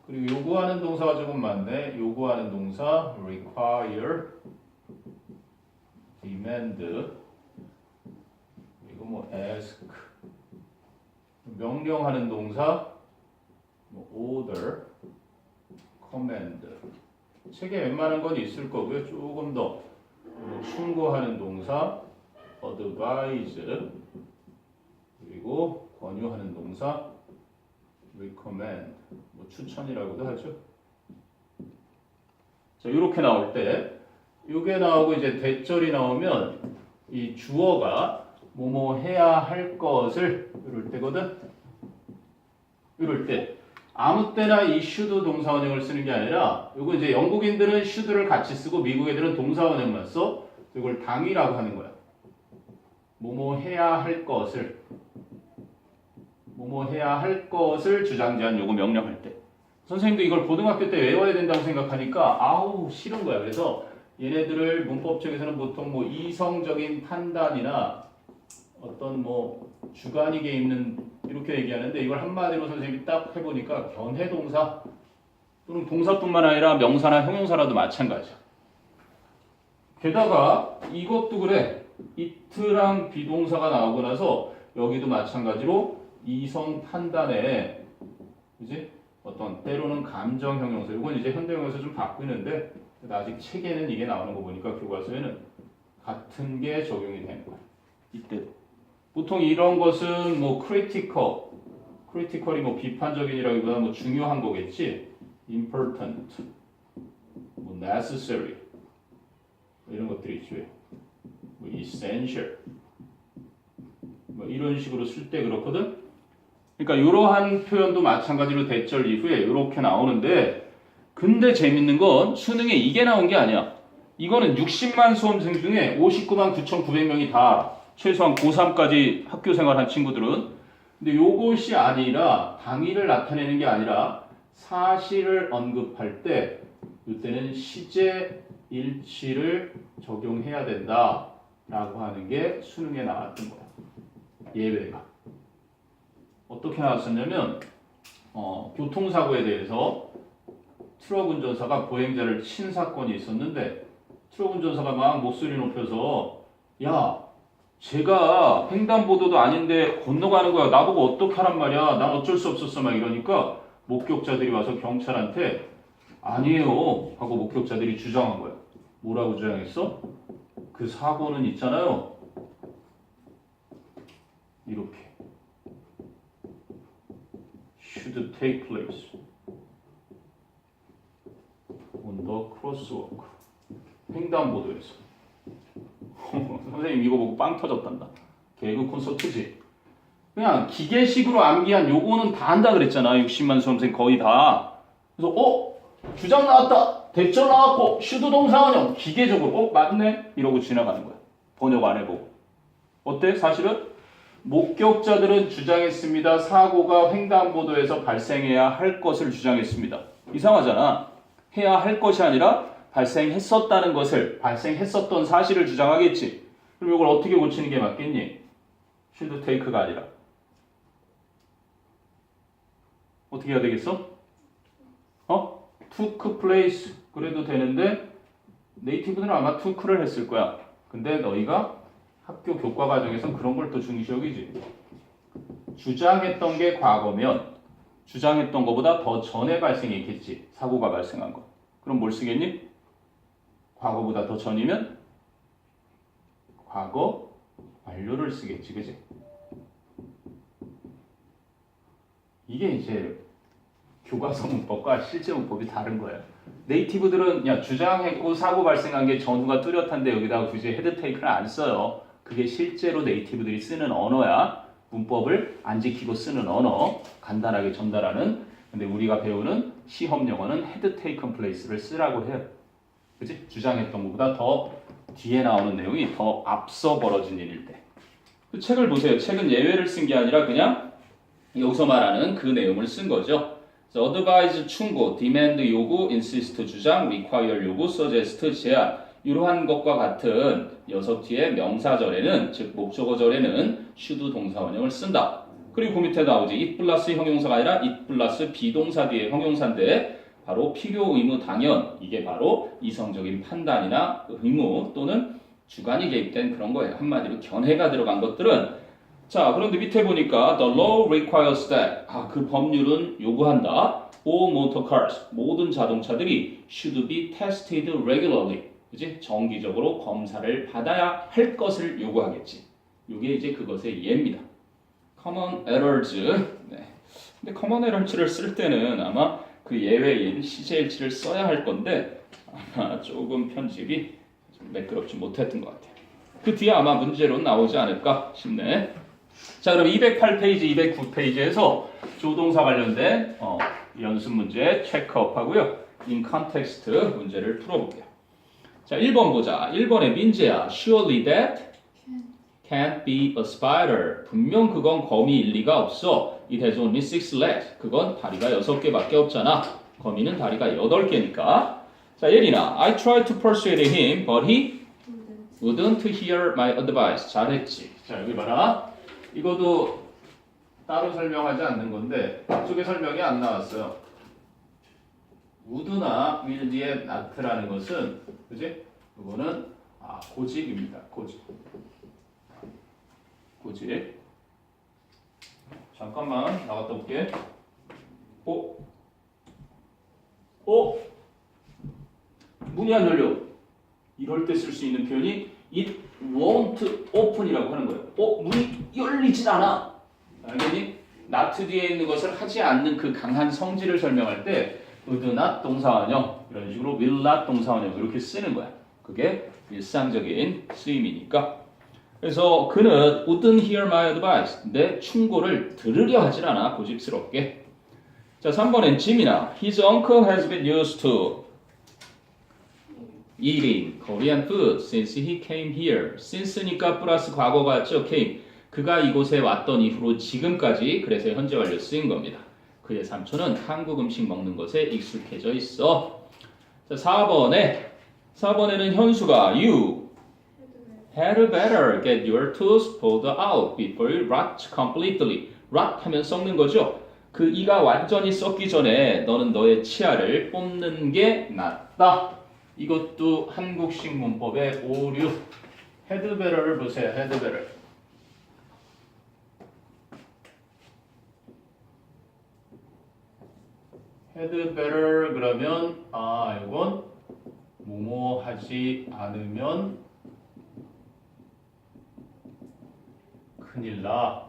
A: 그리고 요구하는 동사가 조금 많네. 요구하는 동사 require, demand, 그리고 뭐 ask, 명령하는 동사 뭐 order, command. 책에 웬만한 건 있을 거고요. 조금 더 뭐 충고하는 동사 advise, 그리고 권유하는 동사 recommend, 뭐 추천이라고도 하죠. 자, 이렇게 나올 때 이게 나오고 이제 대절이 나오면 이 주어가 뭐뭐 해야 할 것을 이럴 때거든. 이럴 때 아무 때나 이 should 동사원형을 쓰는 게 아니라 이거 이제 영국인들은 should를 같이 쓰고 미국 애들은 동사원형만 써. 이걸 당위라고 하는 거야. 뭐뭐 해야 할 것을 뭐뭐 해야 할 것을 주장지한 요거 명령할 때 선생님도 이걸 고등학교 때 외워야 된다고 생각하니까 아우 싫은 거야. 그래서 얘네들을 문법적에서는 보통 뭐 이성적인 판단이나 어떤 뭐 주관이게 있는 이렇게 얘기하는데 이걸 한마디로 선생님이 딱 해보니까 견해동사 또는 동사뿐만 아니라 명사나 형용사라도 마찬가지야. 게다가 이것도 그래. it랑 비동사가 나오고 나서 여기도 마찬가지로 이성 판단에 그지? 어떤 때로는 감정 형용사 이건 이제 현대 형용사 좀 바뀌는데 아직 책에는 이게 나오는 거 보니까 교과서에는 같은 게 적용이 되는 거야. 이때도. 보통 이런 것은 뭐 critical이 뭐 비판적인이라기보다 뭐 중요한 거겠지. important, 뭐 necessary 이런 것들이 있죠. 뭐 essential 뭐 이런 식으로 쓸 때 그렇거든. 그러니까 이러한 표현도 마찬가지로 대절 이후에 이렇게 나오는데, 근데 재밌는 건 수능에 이게 나온 게 아니야. 이거는 60만 수험생 중에 59만 9,900명이 다 최소한 고3까지 학교 생활한 친구들은. 근데 요것이 아니라 당위를 나타내는 게 아니라 사실을 언급할 때 이때는 시제 일치를 적용해야 된다라고 하는 게 수능에 나왔던 거야. 예외가. 어떻게 나왔었냐면 교통사고에 대해서 트럭 운전사가 보행자를 친 사건이 있었는데, 트럭 운전사가 막 목소리 높여서 야, 제가 횡단보도도 아닌데 건너가는 거야. 나보고 어떻게 하란 말이야. 난 어쩔 수 없었어. 막 이러니까 목격자들이 와서 경찰한테 아니에요 하고 목격자들이 주장한 거야. 뭐라고 주장했어? 그 사고는 있잖아요. 이렇게 should take place on the crosswalk. 횡단보도에서. 선생님 이거 보고 빵 터졌단다. 개그 콘서트지. 그냥 기계식으로 암기한 요거는 다 한다 그랬잖아. 60만 수험생 거의 다. 그래서 주장 나왔다. 대절 나왔고 슈드 동사 원형 기계적으로 맞네 이러고 지나가는 거야. 번역 안 해보고. 어때? 사실은 목격자들은 주장했습니다. 사고가 횡단보도에서 발생해야 할 것을 주장했습니다. 이상하잖아. 해야 할 것이 아니라 발생했었다는 것을, 발생했었던 사실을 주장하겠지. 그럼 이걸 어떻게 고치는 게 맞겠니? should take가 아니라 어떻게 해야 되겠어? took place 그래도 되는데 네이티브들은 아마 took를 했을 거야. 근데 너희가 학교 교과 과정에선 그런 걸 또 중시 여기지. 주장했던 게 과거면 주장했던 것보다 더 전에 발생했겠지. 사고가 발생한 거. 그럼 뭘 쓰겠니? 과거보다 더 전이면 과거 완료를 쓰겠지. 그지? 이게 이제 교과서 문법과 실제 문법이 다른 거야. 네이티브들은 야 주장했고 사고 발생한 게 전후가 뚜렷한데 여기다가 굳이 헤드테이크를 안 써요. 그게 실제로 네이티브들이 쓰는 언어야. 문법을 안 지키고 쓰는 언어. 간단하게 전달하는. 근데 우리가 배우는 시험 영어는 헤드 테이큰 플레이스를 쓰라고 해요. 그치? 주장했던 것보다 더 뒤에 나오는 내용이 더 앞서 벌어진 일일 때. 그 책을 보세요. 책은 예외를 쓴 게 아니라 그냥 여기서 말하는 그 내용을 쓴 거죠. advise 충고, demand 요구, insist 주장, require 요구, suggest 제안. 이러한 것과 같은 녀석 뒤에 명사절에는, 즉 목적어절에는 should 동사 원형을 쓴다. 그리고 그 밑에 나오지. it 플러스 형용사가 아니라 it 플러스 비동사 뒤에 형용사인데 바로 필요, 의무, 당연. 이게 바로 이성적인 판단이나 의무 또는 주관이 개입된 그런 거예요. 한마디로 견해가 들어간 것들은. 자, 그런데 밑에 보니까 the law requires that. 그 법률은 요구한다. all motor cars. 모든 자동차들이 should be tested regularly. 그지? 정기적으로 검사를 받아야 할 것을 요구하겠지. 이게 이제 그것의 예입니다. common errors. 네. 근데 common errors를 쓸 때는 아마 그 예외인 시제일치를 써야 할 건데 아마 조금 편집이 좀 매끄럽지 못했던 것 같아요. 그 뒤에 아마 문제로 나오지 않을까 싶네. 자, 그럼 208페이지, 209페이지에서 조동사 관련된 연습 문제 체크업하고요. in context 문제를 풀어볼게요. 자, 1번 보자. 1번의 민재야. Surely that can't be a spider. 분명 그건 거미일 리가 없어. It has only 6 legs. 그건 다리가 6개밖에 없잖아. 거미는 다리가 8개니까. 자, 예린아. I tried to persuade him, but he wouldn't hear my advice. 잘했지. 자, 여기 봐라. 이것도 따로 설명하지 않는 건데 앞쪽에 설명이 안 나왔어요. would나 will 뒤에 not라는 것은 그지? 이거는 고집입니다. 고집. 잠깐만 나갔다 올게. 문이 안 열려. 이럴 때 쓸 수 있는 표현이 It won't open이라고 하는 거예요. 문이 열리질 않아. 알겠니? not 뒤에 있는 것을 하지 않는 그 강한 성질을 설명할 때 would not 동사원형 이런 식으로 will not 동사원형 이렇게 쓰는 거야. 그게 일상적인 쓰임이니까. 그래서 그는 wouldn't hear my advice. 내 충고를 들으려 하질 않아. 고집스럽게. 자, 3번엔 짐이나 his uncle has been used to eating Korean food since he came here. since니까 플러스 과거가 같죠? came. 그가 이곳에 왔던 이후로 지금까지 그래서 현재 완료 쓰인 겁니다. 그의 삼촌은 한국 음식 먹는 것에 익숙해져 있어. 자, 4번에는 현수가 you had better get your tooth pulled out before you rot completely. rot 하면 썩는 거죠. 그 이가 완전히 썩기 전에 너는 너의 치아를 뽑는 게 낫다. 이것도 한국식 문법의 오류. had better를 보세요. had better. had better 그러면 이건 뭐뭐 하지 않으면 큰일 나.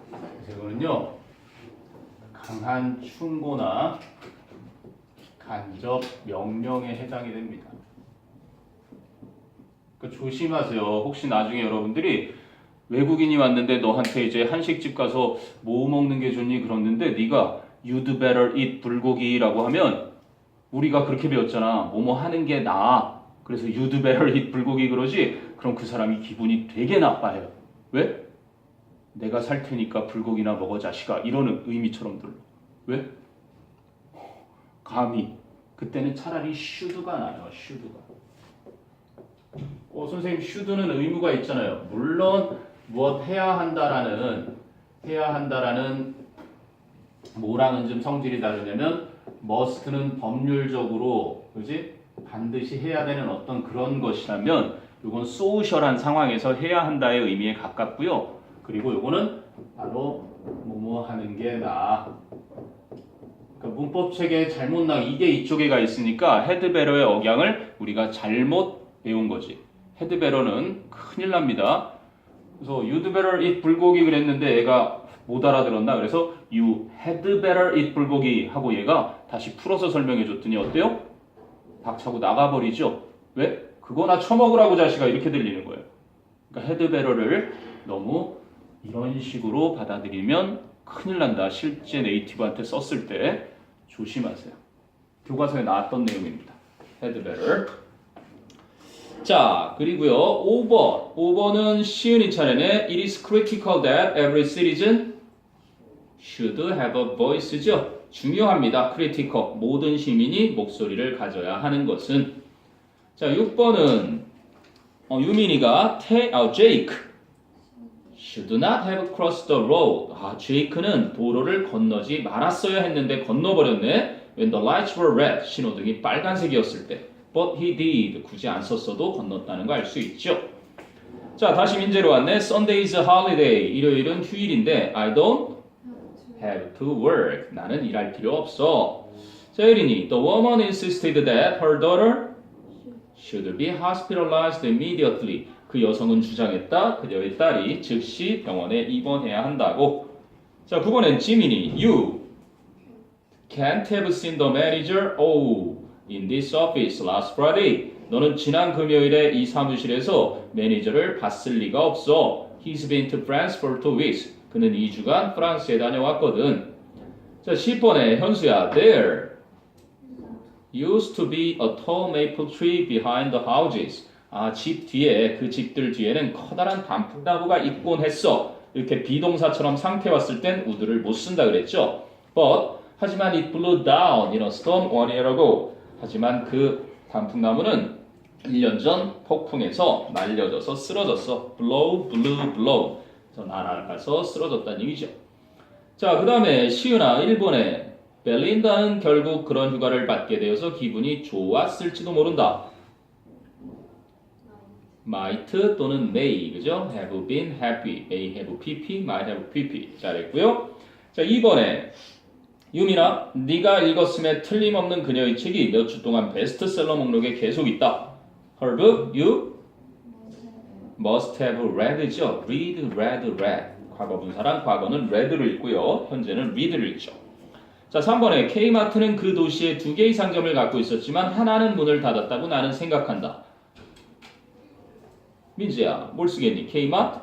A: 그래서 이거는요 강한 충고나 간접 명령에 해당이 됩니다. 그러니까 조심하세요. 혹시 나중에 여러분들이 외국인이 왔는데 너한테 이제 한식집 가서 뭐 먹는 게 좋니 그러는데 네가 you'd better eat 불고기라고 하면 우리가 그렇게 배웠잖아. 뭐뭐 하는 게 나아. 그래서 you'd better eat 불고기 그러지. 그럼 그 사람이 기분이 되게 나빠요. 왜? 내가 살 테니까 불고기나 먹어 자식아. 이런 의미처럼 들려. 왜? 감히. 그때는 차라리 should가 나요. should가. 선생님 should는 의무가 있잖아요. 물론 무엇 해야 한다라는 뭐랑은 좀 성질이 다르냐면 must는 법률적으로 그지 반드시 해야 되는 어떤 그런 것이라면 이건 소셜한 상황에서 해야 한다의 의미에 가깝고요. 그리고 이거는 바로 뭐뭐 하는 게 나아. 그러니까 문법 체계 잘못 이게 이쪽에 가 있으니까 had better의 억양을 우리가 잘못 배운 거지. had better는 큰일 납니다. 그래서 you'd better eat 불고기 그랬는데 얘가 못 알아들었나? 그래서 you had better eat 불고기 하고 얘가 다시 풀어서 설명해 줬더니 어때요? 닥차고 나가버리죠. 왜? 그거나 처먹으라고 자식아 이렇게 들리는 거예요. 그러니까 had better를 너무 이런 식으로 받아들이면 큰일 난다. 실제 네이티브한테 썼을 때 조심하세요. 교과서에 나왔던 내용입니다. had better. 자, 그리고요. 5번은 시은이 차례네. It is critical that every citizen should have a voice죠. 중요합니다. critical. 모든 시민이 목소리를 가져야 하는 것은. 자, 6번은 유민이가 Jake should not have crossed the road. 제이크는 도로를 건너지 말았어야 했는데 건너버렸네. When the lights were red. 신호등이 빨간색이었을 때. But he did. 굳이 안 썼어도 건넜다는 거 알 수 있죠. 자, 다시 민재로 왔네. Sunday is a holiday. 일요일은 휴일인데 I don't have to work. 나는 일할 필요 없어. 자, 혜린이 The woman insisted that her daughter should be hospitalized immediately. 그 여성은 주장했다. 그녀의 딸이 즉시 병원에 입원해야 한다고. 자, 9번엔 지민이 You can't have seen the manager in this office last Friday. 너는 지난 금요일에 이 사무실에서 매니저를 봤을 리가 없어. He's been to France for 2 weeks. 그는 2주간 프랑스에 다녀왔거든. 자, 10번에 현수야. There used to be a tall maple tree behind the houses. 집 뒤에, 그 집들 뒤에는 커다란 단풍나무가 있곤 했어. 이렇게 비동사처럼 상태 왔을 땐 would를 못 쓴다 그랬죠. But 하지만 it blew down in a storm 1 year ago. 하지만 그 단풍나무는 1년 전 폭풍에서 날려져서 쓰러졌어. blow, blew, blow. 그래서 날아가서 쓰러졌다는 얘기죠. 자, 그 다음에 시은아 1번에 벨린다는 결국 그런 휴가를 받게 되어서 기분이 좋았을지도 모른다. might 또는 may, 그죠? have been happy, may have pp, might have pp. 잘했고요. 자, 2번에 유민아, 네가 읽었음에 틀림없는 그녀의 책이 몇 주 동안 베스트셀러 목록에 계속 있다. Her book you must have read죠. read, read. 과거 분사랑 과거는 read를 읽고요. 현재는 read를 읽죠. 자, 3번에 K마트는 그 도시에 2개의 상점을 갖고 있었지만 하나는 문을 닫았다고 나는 생각한다. 민지야, 뭘 쓰겠니? K마트?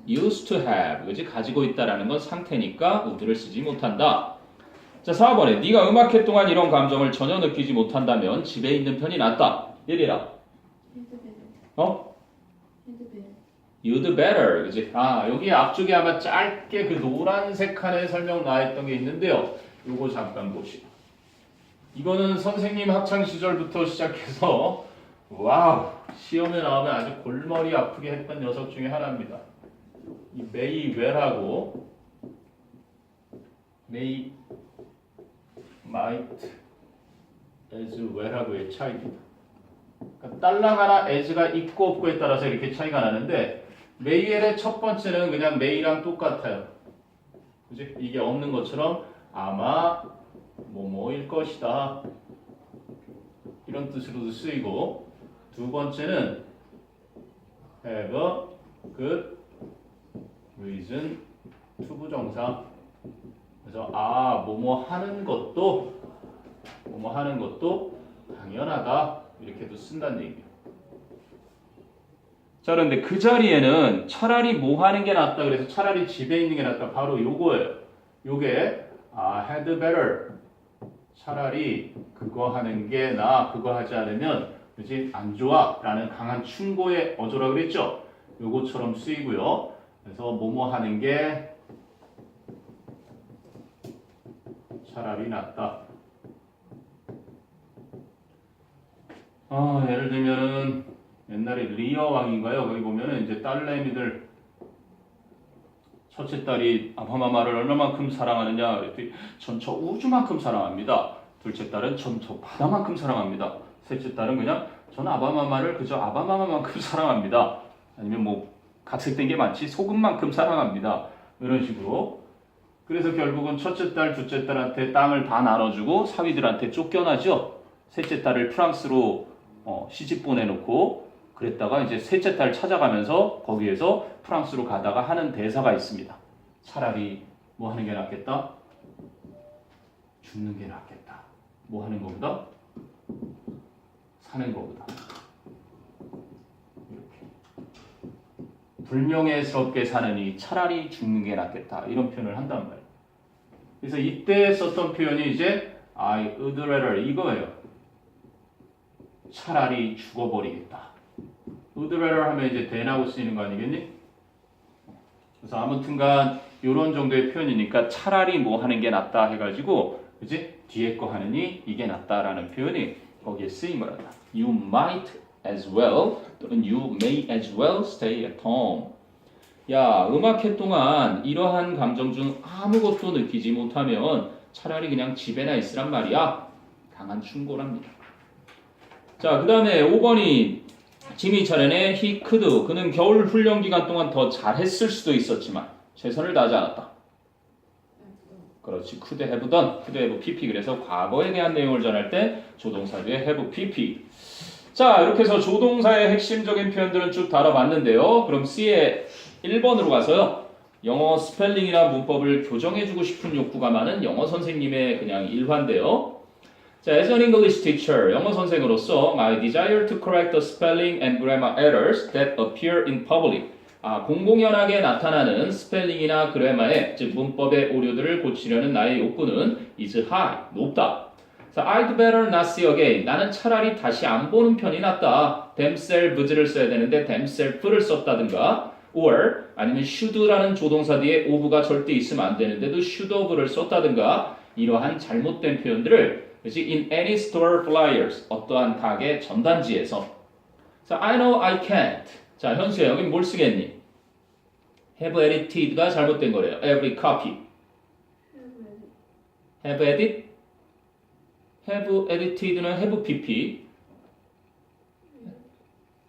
A: used to have. 그지? 가지고 있다라는 건 상태니까 would를 쓰지 못한다. 자, 4번에 네가 음악회 동안 이런 감정을 전혀 느끼지 못한다면 집에 있는 편이 낫다. 얘들아. 어? You'd better. 그지? 아, 여기 앞쪽에 아마 짧게 그 노란색 칸에 설명 나와 있던 게 있는데요. 요거 잠깐 보시고. 이거는 선생님 학창 시절부터 시작해서 와우, 시험에 나오면 아주 골머리 아프게 했던 녀석 중에 하나입니다. 이 may well하고 may might as well하고의 차이입니다. 그러니까 딸랑 하나 as가 있고 없고에 따라서 이렇게 차이가 나는데 may well의 첫 번째는 그냥 may랑 똑같아요. 그지? 이게 없는 것처럼 아마 뭐뭐일 것이다 이런 뜻으로도 쓰이고, 두 번째는 have a good reason to 부정사. 그래서 뭐뭐 하는 것도 당연하다 이렇게도 쓴다는 얘기예요. 자, 그런데 그 자리에는 차라리 뭐 하는 게 낫다 그래서 차라리 집에 있는 게 낫다. 바로 요거예요. 요게 had better. 차라리 그거 하는 게 나, 그거 하지 않으면 그지 안 좋아 라는 강한 충고의 어조라 그랬죠. 요거처럼 쓰이고요. 그래서 뭐뭐 하는 게 차라리 낫다. 예를 들면은 옛날에 리어 왕인가요? 거기 보면은 이제 딸내미들 첫째 딸이 아바마마를 얼마만큼 사랑하느냐 그랬더니 전 저 우주만큼 사랑합니다. 둘째 딸은 전 저 바다만큼 사랑합니다. 셋째 딸은 그냥 전 아바마마를 그저 아바마마만큼 사랑합니다. 아니면 뭐 각색된 게 많지 소금만큼 사랑합니다. 이런 식으로. 그래서 결국은 첫째 딸, 둘째 딸한테 땅을 다 나눠주고 사위들한테 쫓겨나죠. 셋째 딸을 프랑스로 시집 보내놓고 그랬다가 이제 셋째 딸 찾아가면서 거기에서 프랑스로 가다가 하는 대사가 있습니다. 차라리 뭐 하는 게 낫겠다? 죽는 게 낫겠다. 뭐 하는 것보다? 사는 것보다. 이렇게. 불명예스럽게 사느니 차라리 죽는 게 낫겠다. 이런 표현을 한단 말이에요. 그래서 이때 썼던 표현이 이제 I would rather 이거예요. 차라리 죽어버리겠다. would rather 하면 이제 than하고 쓰이는 거 아니겠니? 그래서 아무튼간 이런 정도의 표현이니까 차라리 뭐 하는 게 낫다 해가지고 그지? 뒤에 거 하느니 이게 낫다라는 표현이 거기에 쓰임을 한다. You might as well 또는 you may as well stay at home. 야, 음악회 동안 이러한 감정 중 아무것도 느끼지 못하면 차라리 그냥 집에나 있으란 말이야. 강한 충고랍니다. 자, 그 다음에 5번이 지미 차례네 he could. 그는 겨울 훈련 기간 동안 더 잘했을 수도 있었지만 최선을 다하지 않았다. 그렇지. could have done, could have pp. 그래서 과거에 대한 내용을 전할 때 조동사 뒤에 have pp. 자, 이렇게 해서 조동사의 핵심적인 표현들은 쭉 다뤄봤는데요. 그럼 C의 1번으로 가서요. 영어 스펠링이나 문법을 교정해주고 싶은 욕구가 많은 영어 선생님의 그냥 일환인데요. 자, as an English teacher, 영어 선생으로서 my desire to correct the spelling and grammar errors that appear in public. 공공연하게 나타나는 스펠링이나 그래마의 즉 문법의 오류들을 고치려는 나의 욕구는 is high, 높다. 자, I'd better not see again. 나는 차라리 다시 안 보는 편이 낫다. themselves를 써야 되는데 themself를 썼다든가 or 아니면 should라는 조동사 뒤에 of가 절대 있으면 안 되는데도 should of를 썼다든가 이러한 잘못된 표현들을 그치? in any store flyers 어떠한 가게 전단지에서. 자, I know I can't. 자, 현수야 여기 뭘 쓰겠니? have edited가 잘못된 거래요. every copy. have edit? have edited는 have pp.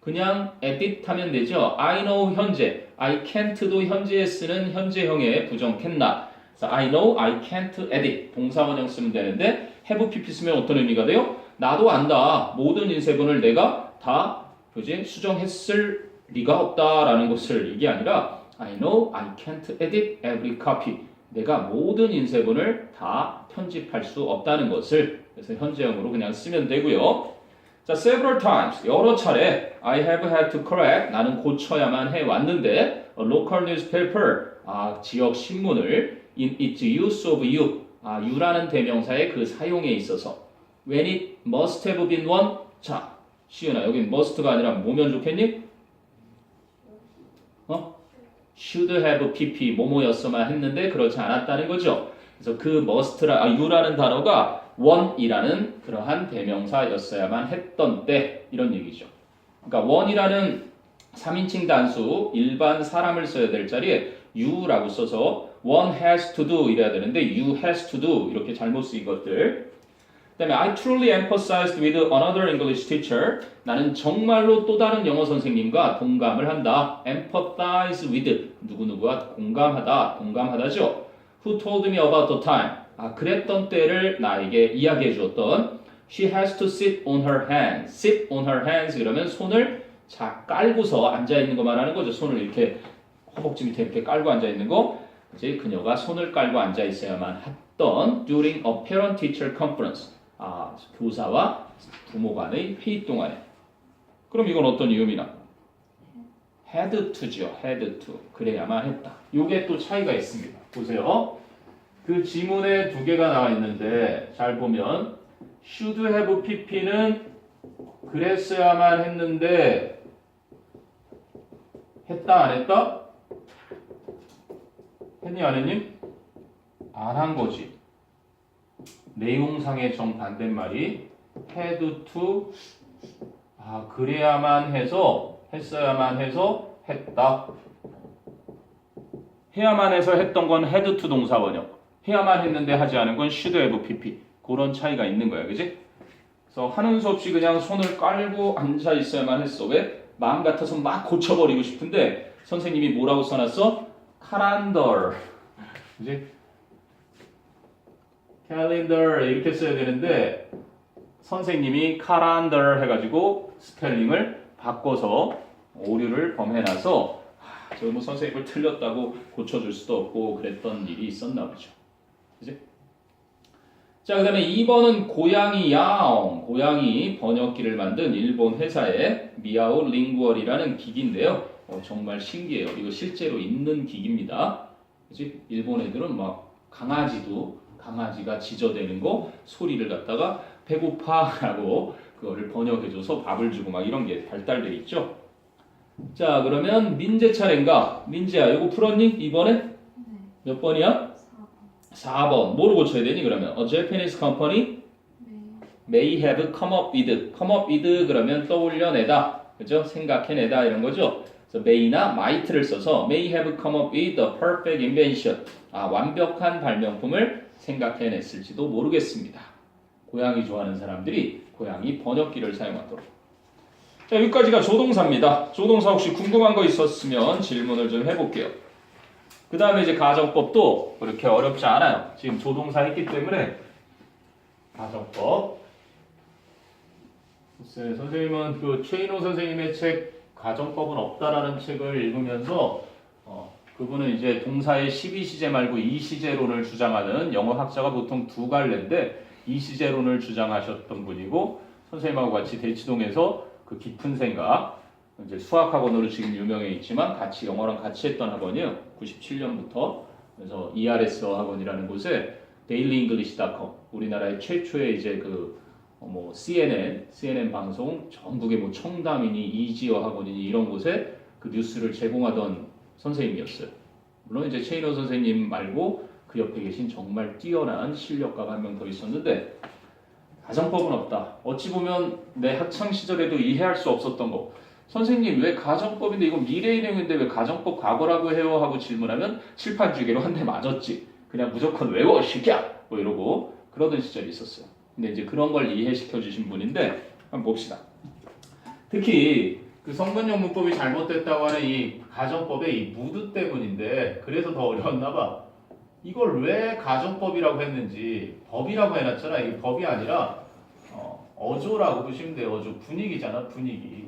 A: 그냥 edit 하면 되죠. I know 현재. I can't도 현재에 쓰는 현재형의 부정 cannot. 그래서 I know I can't edit. 동사원형 쓰면 되는데 have pp 쓰면 어떤 의미가 돼요? 나도 안다. 모든 인쇄본을 내가 다 그지? 수정했을 리가 없다라는 것을 이게 아니라 I know I can't edit every copy. 내가 모든 인쇄본을 다 편집할 수 없다는 것을 그래서 현재형으로 그냥 쓰면 되고요. 자, several times 여러 차례 I have had to correct 나는 고쳐야만 해 왔는데 a local newspaper 지역 신문을 in its use of you you라는 대명사의 그 사용에 있어서 when it must have been one 자 시은아 여긴 must가 아니라 뭐면 좋겠니? should have pp 뭐뭐였어만 했는데 그렇지 않았다는 거죠. 그래서 그 you라는 단어가 one이라는 그러한 대명사였어야만 했던 때 이런 얘기죠. 그러니까 one이라는 3인칭 단수 일반 사람을 써야 될 자리에 you라고 써서 one has to do 이래야 되는데 you has to do 이렇게 잘못 쓰인 것들. 그다음에 I truly empathized with another English teacher. 나는 정말로 또 다른 영어 선생님과 동감을 한다. empathize with 누구누구와 공감하다, 동감하다죠. Who told me about the time. 그랬던 때를 나에게 이야기해 주었던 She has to sit on her hands. sit on her hands 그러면 손을 깔고서 앉아 있는 거 말하는 거죠. 손을 이렇게 허벅지 밑에 이렇게 깔고 앉아 있는 거. 이제 그녀가 손을 깔고 앉아 있어야만 했던 during a parent-teacher conference. 교사와 부모 간의 회의 동안에. 그럼 이건 어떤 이음이나? had to죠. had to. 그래야만 했다. 요게 또 차이가 있습니다. 보세요. 그 지문에 두 개가 나와 있는데 잘 보면 should have pp는 그랬어야만 했는데 했다 안 했다? 했니 안 했니? 안 한 거지. 내용상의 정반대말이 had to 그래야만 해서 했어야만 해서 했다. 해야만 해서 했던 건 had to 동사 원형. 해야만 했는데 하지 않은 건 should have pp. 그런 차이가 있는 거야. 그지? 그래서 하는 수 없이 그냥 손을 깔고 앉아 있어야만 했어. 왜? 마음 같아서 막 고쳐버리고 싶은데 선생님이 뭐라고 써놨어? calendar. 그지? calendar 이렇게 써야 되는데 선생님이 calendar 해가지고 스펠링을 바꿔서 오류를 범해놔서 저 뭐 선생님을 틀렸다고 고쳐줄 수도 없고 그랬던 일이 있었나 보죠. 그지? 자, 그 다음에 2번은 고양이 야옹. 고양이 번역기를 만든 일본 회사의 미야오 링구얼이라는 기기인데요. 정말 신기해요. 이거 실제로 있는 기기입니다. 그지? 일본 애들은 막 강아지가 지저대는 거 소리를 갖다가 배고파라고 그거를 번역해줘서 밥을 주고 막 이런 게 발달돼 있죠. 자, 그러면 민재 차례인가? 민재야, 이거 풀었니? 이번에?
B: 네.
A: 몇 번이야? 4번. 뭐로 고쳐야 되니 그러면? A Japanese company may have come up with 그러면 떠올려내다. 그죠? 생각해내다 이런 거죠. 그래서 may나 might를 써서 may have come up with a perfect invention. 완벽한 발명품을 생각해냈을지도 모르겠습니다. 고양이 좋아하는 사람들이 고양이 번역기를 사용하도록. 자, 여기까지가 조동사입니다. 조동사 혹시 궁금한 거 있었으면 질문을 좀 해볼게요. 그 다음에 이제 가정법도 그렇게 어렵지 않아요. 지금 조동사 했기 때문에 가정법. 글쎄, 선생님은 그 최인호 선생님의 책 가정법은 없다라는 책을 읽으면서 그분은 이제 동사의 12시제 말고 2시제론을 주장하는 영어학자가 보통 두 갈래인데 2시제론을 주장하셨던 분이고 선생님하고 같이 대치동에서 그 깊은 생각 이제 수학학원으로 지금 유명해 있지만 같이 영어랑 같이 했던 학원이에요. 97년부터. 그래서 ERS 학원이라는 곳에 dailyenglish.com 우리나라의 최초의 이제 CNN 방송 전국의 뭐 청담이니 이지어 학원이니 이런 곳에 그 뉴스를 제공하던 선생님이었어요. 물론 이제 최인호 선생님 말고 그 옆에 계신 정말 뛰어난 실력가가 한 명 더 있었는데 가정법은 없다. 어찌 보면 내 학창 시절에도 이해할 수 없었던 거. 선생님 왜 가정법인데 이거 미래의 내용인데 왜 가정법 과거라고 해요? 하고 질문하면 칠판주기로 한 대 맞았지. 그냥 무조건 외워 시켜! 뭐 이러고 그러던 시절이 있었어요. 근데 이제 그런 걸 이해시켜 주신 분인데 한번 봅시다. 특히 그 성분용 문법이 잘못됐다고 하는 이 가정법의 이 무드 때문인데 그래서 더 어려웠나 봐. 이걸 왜 가정법이라고 했는지 법이라고 해놨잖아. 이게 법이 아니라 어조라고 보시면 돼요. 어조 분위기잖아. 분위기.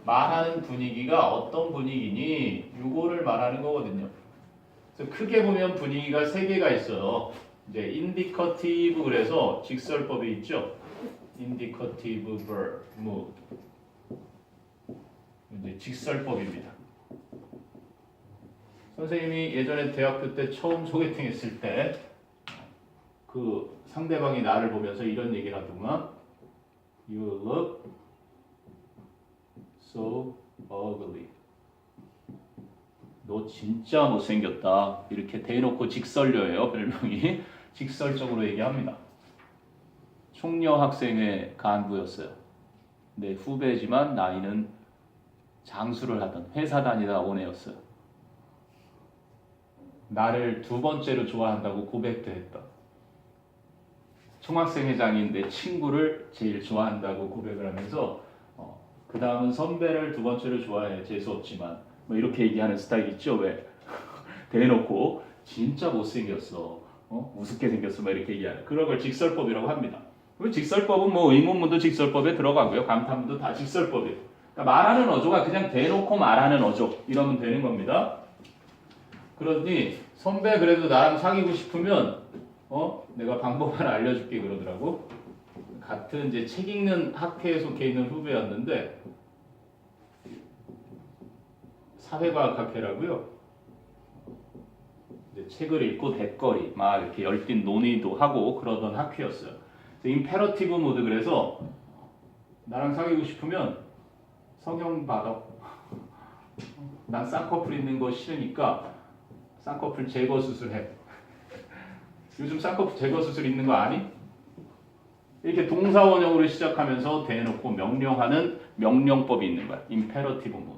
A: 말하는 분위기가 어떤 분위기니? 요거를 말하는 거거든요. 그래서 크게 보면 분위기가 세 개가 있어요. 이제 인디커티브 그래서 직설법이 있죠. 인디커티브 verb, mood. 이제 직설법입니다. 선생님이 예전에 대학교 때 처음 소개팅 했을 때 그 상대방이 나를 보면서 이런 얘기를 하더구만. You look so ugly. 너 진짜 못생겼다. 이렇게 대놓고 직설료예요. 별명이. 직설적으로 얘기합니다. 총녀 학생의 간부였어요. 내 후배지만 나이는 장수를 하던 회사 다니다 온 애였어요. 나를 두 번째로 좋아한다고 고백도 했다. 총학생회장인 내 친구를 제일 좋아한다고 고백을 하면서 그 다음은 선배를 두 번째로 좋아해. 재수없지만 뭐 이렇게 얘기하는 스타일 있죠. 왜? 대놓고 진짜 못생겼어. 우습게 생겼어. 뭐 이렇게 얘기하는 그런 걸 직설법이라고 합니다. 직설법은 뭐 의문문도 직설법에 들어가고요. 감탄문도 다 직설법이에요. 그러니까 말하는 어조가 그냥 대놓고 말하는 어조 이러면 되는 겁니다. 그러니 선배 그래도 나랑 사귀고 싶으면 내가 방법 하나 알려줄게 그러더라고. 같은 이제 책 읽는 학회에 속해 있는 후배였는데 사회과학 학회라고요. 이제 책을 읽고 대거리 막 이렇게 열띤 논의도 하고 그러던 학회였어요. 임페러티브 모드 그래서 나랑 사귀고 싶으면 성형 받아. 난 쌍꺼풀 있는 거 싫으니까 쌍꺼풀 제거 수술해. 요즘 쌍꺼풀 제거 수술 있는 거 아니? 이렇게 동사원형으로 시작하면서 대놓고 명령하는 명령법이 있는 거야. 임페러티브 모드.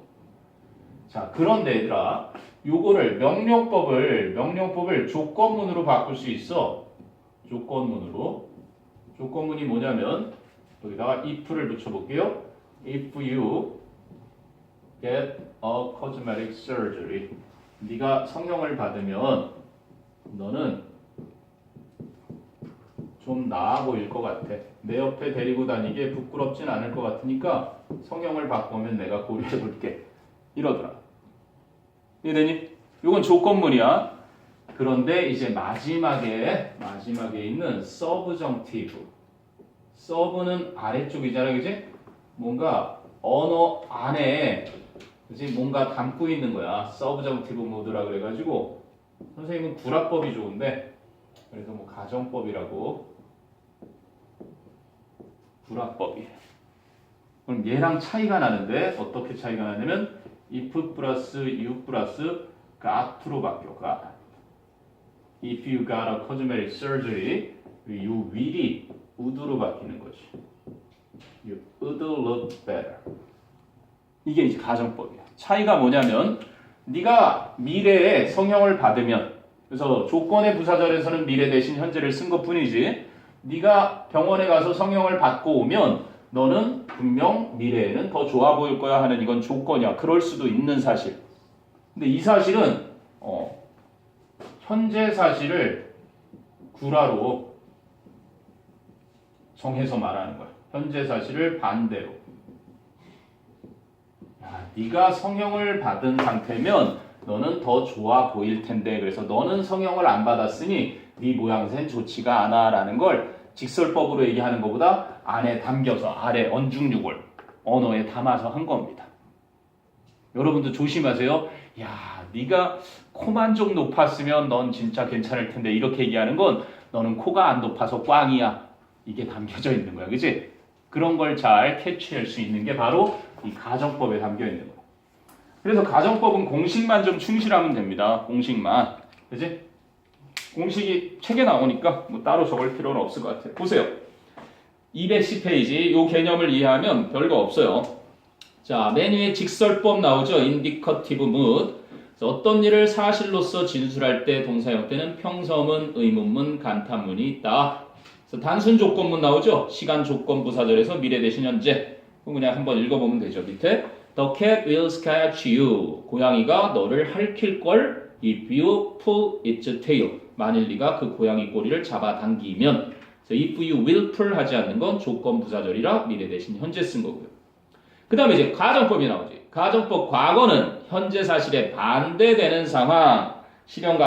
A: 자, 그런데 얘들아, 요거를 명령법을 조건문으로 바꿀 수 있어. 조건문으로. 조건문이 뭐냐면 여기다가 if를 붙여볼게요. If you get a cosmetic surgery. 네가 성형을 받으면 너는 좀 나아 보일 것 같아. 내 옆에 데리고 다니기에 부끄럽진 않을 것 같으니까 성형을 바꾸면 내가 고려해 볼게. 이러더라. 이해되니? 이건 조건문이야. 그런데 이제 마지막에 있는 서브정티브. 서브는 아래쪽이잖아, 그지? 뭔가 언어 안에 그지? 뭔가 담고 있는 거야. 서브정티브 모드라 그래가지고 선생님은 구라법이 좋은데 그래서 뭐 가정법이라고 구라법이. 그럼 얘랑 차이가 나는데 어떻게 차이가 나냐면 if 플러스 you 플러스 그 앞으로 바뀌어. If you got a cosmetic surgery, you will이 would로 바뀌는 거지. You would look better. 이게 이제 가정법이야. 차이가 뭐냐면 네가 미래에 성형을 받으면 그래서 조건의 부사절에서는 미래 대신 현재를 쓴 것뿐이지 네가 병원에 가서 성형을 받고 오면 너는 분명 미래에는 더 좋아 보일 거야 하는 이건 조건이야. 그럴 수도 있는 사실. 근데 이 사실은 현재 사실을 구라로 정해서 말하는 거야. 현재 사실을 반대로. 야, 네가 성형을 받은 상태면 너는 더 좋아 보일 텐데 그래서 너는 성형을 안 받았으니 네 모양새는 좋지가 않아 라는 걸 직설법으로 얘기하는 것보다 안에 담겨서 아래 언중육을 언어에 담아서 한 겁니다. 여러분도 조심하세요. 야, 네가 코만 좀 높았으면 넌 진짜 괜찮을 텐데 이렇게 얘기하는 건 너는 코가 안 높아서 꽝이야. 이게 담겨져 있는 거야. 그치? 그런 걸 잘 캐치할 수 있는 게 바로 이 가정법에 담겨 있는 거야. 그래서 가정법은 공식만 좀 충실하면 됩니다. 공식만. 그치? 공식이 책에 나오니까 뭐 따로 적을 필요는 없을 것 같아요. 보세요. 210페이지 이 개념을 이해하면 별거 없어요. 자, 맨 위에 직설법 나오죠. 인디커티브 mood. 어떤 일을 사실로서 진술할 때 동사 형태는 평서문, 의문문, 간탄문이 있다. 그래서 단순 조건문 나오죠. 시간 조건 부사절에서 미래 대신 현재. 그냥 한번 읽어보면 되죠. 밑에 The cat will scratch you. 고양이가 너를 핥힐 걸 if you pull its tail. 만일 네가 그 고양이 꼬리를 잡아당기면. if you will pull 하지 않는 건 조건 부사절이라 미래 대신 현재 쓴 거고요. 그 다음에 이제 가정법이 나오지. 가정법 과거는 현재 사실에 반대되는 상황, 실현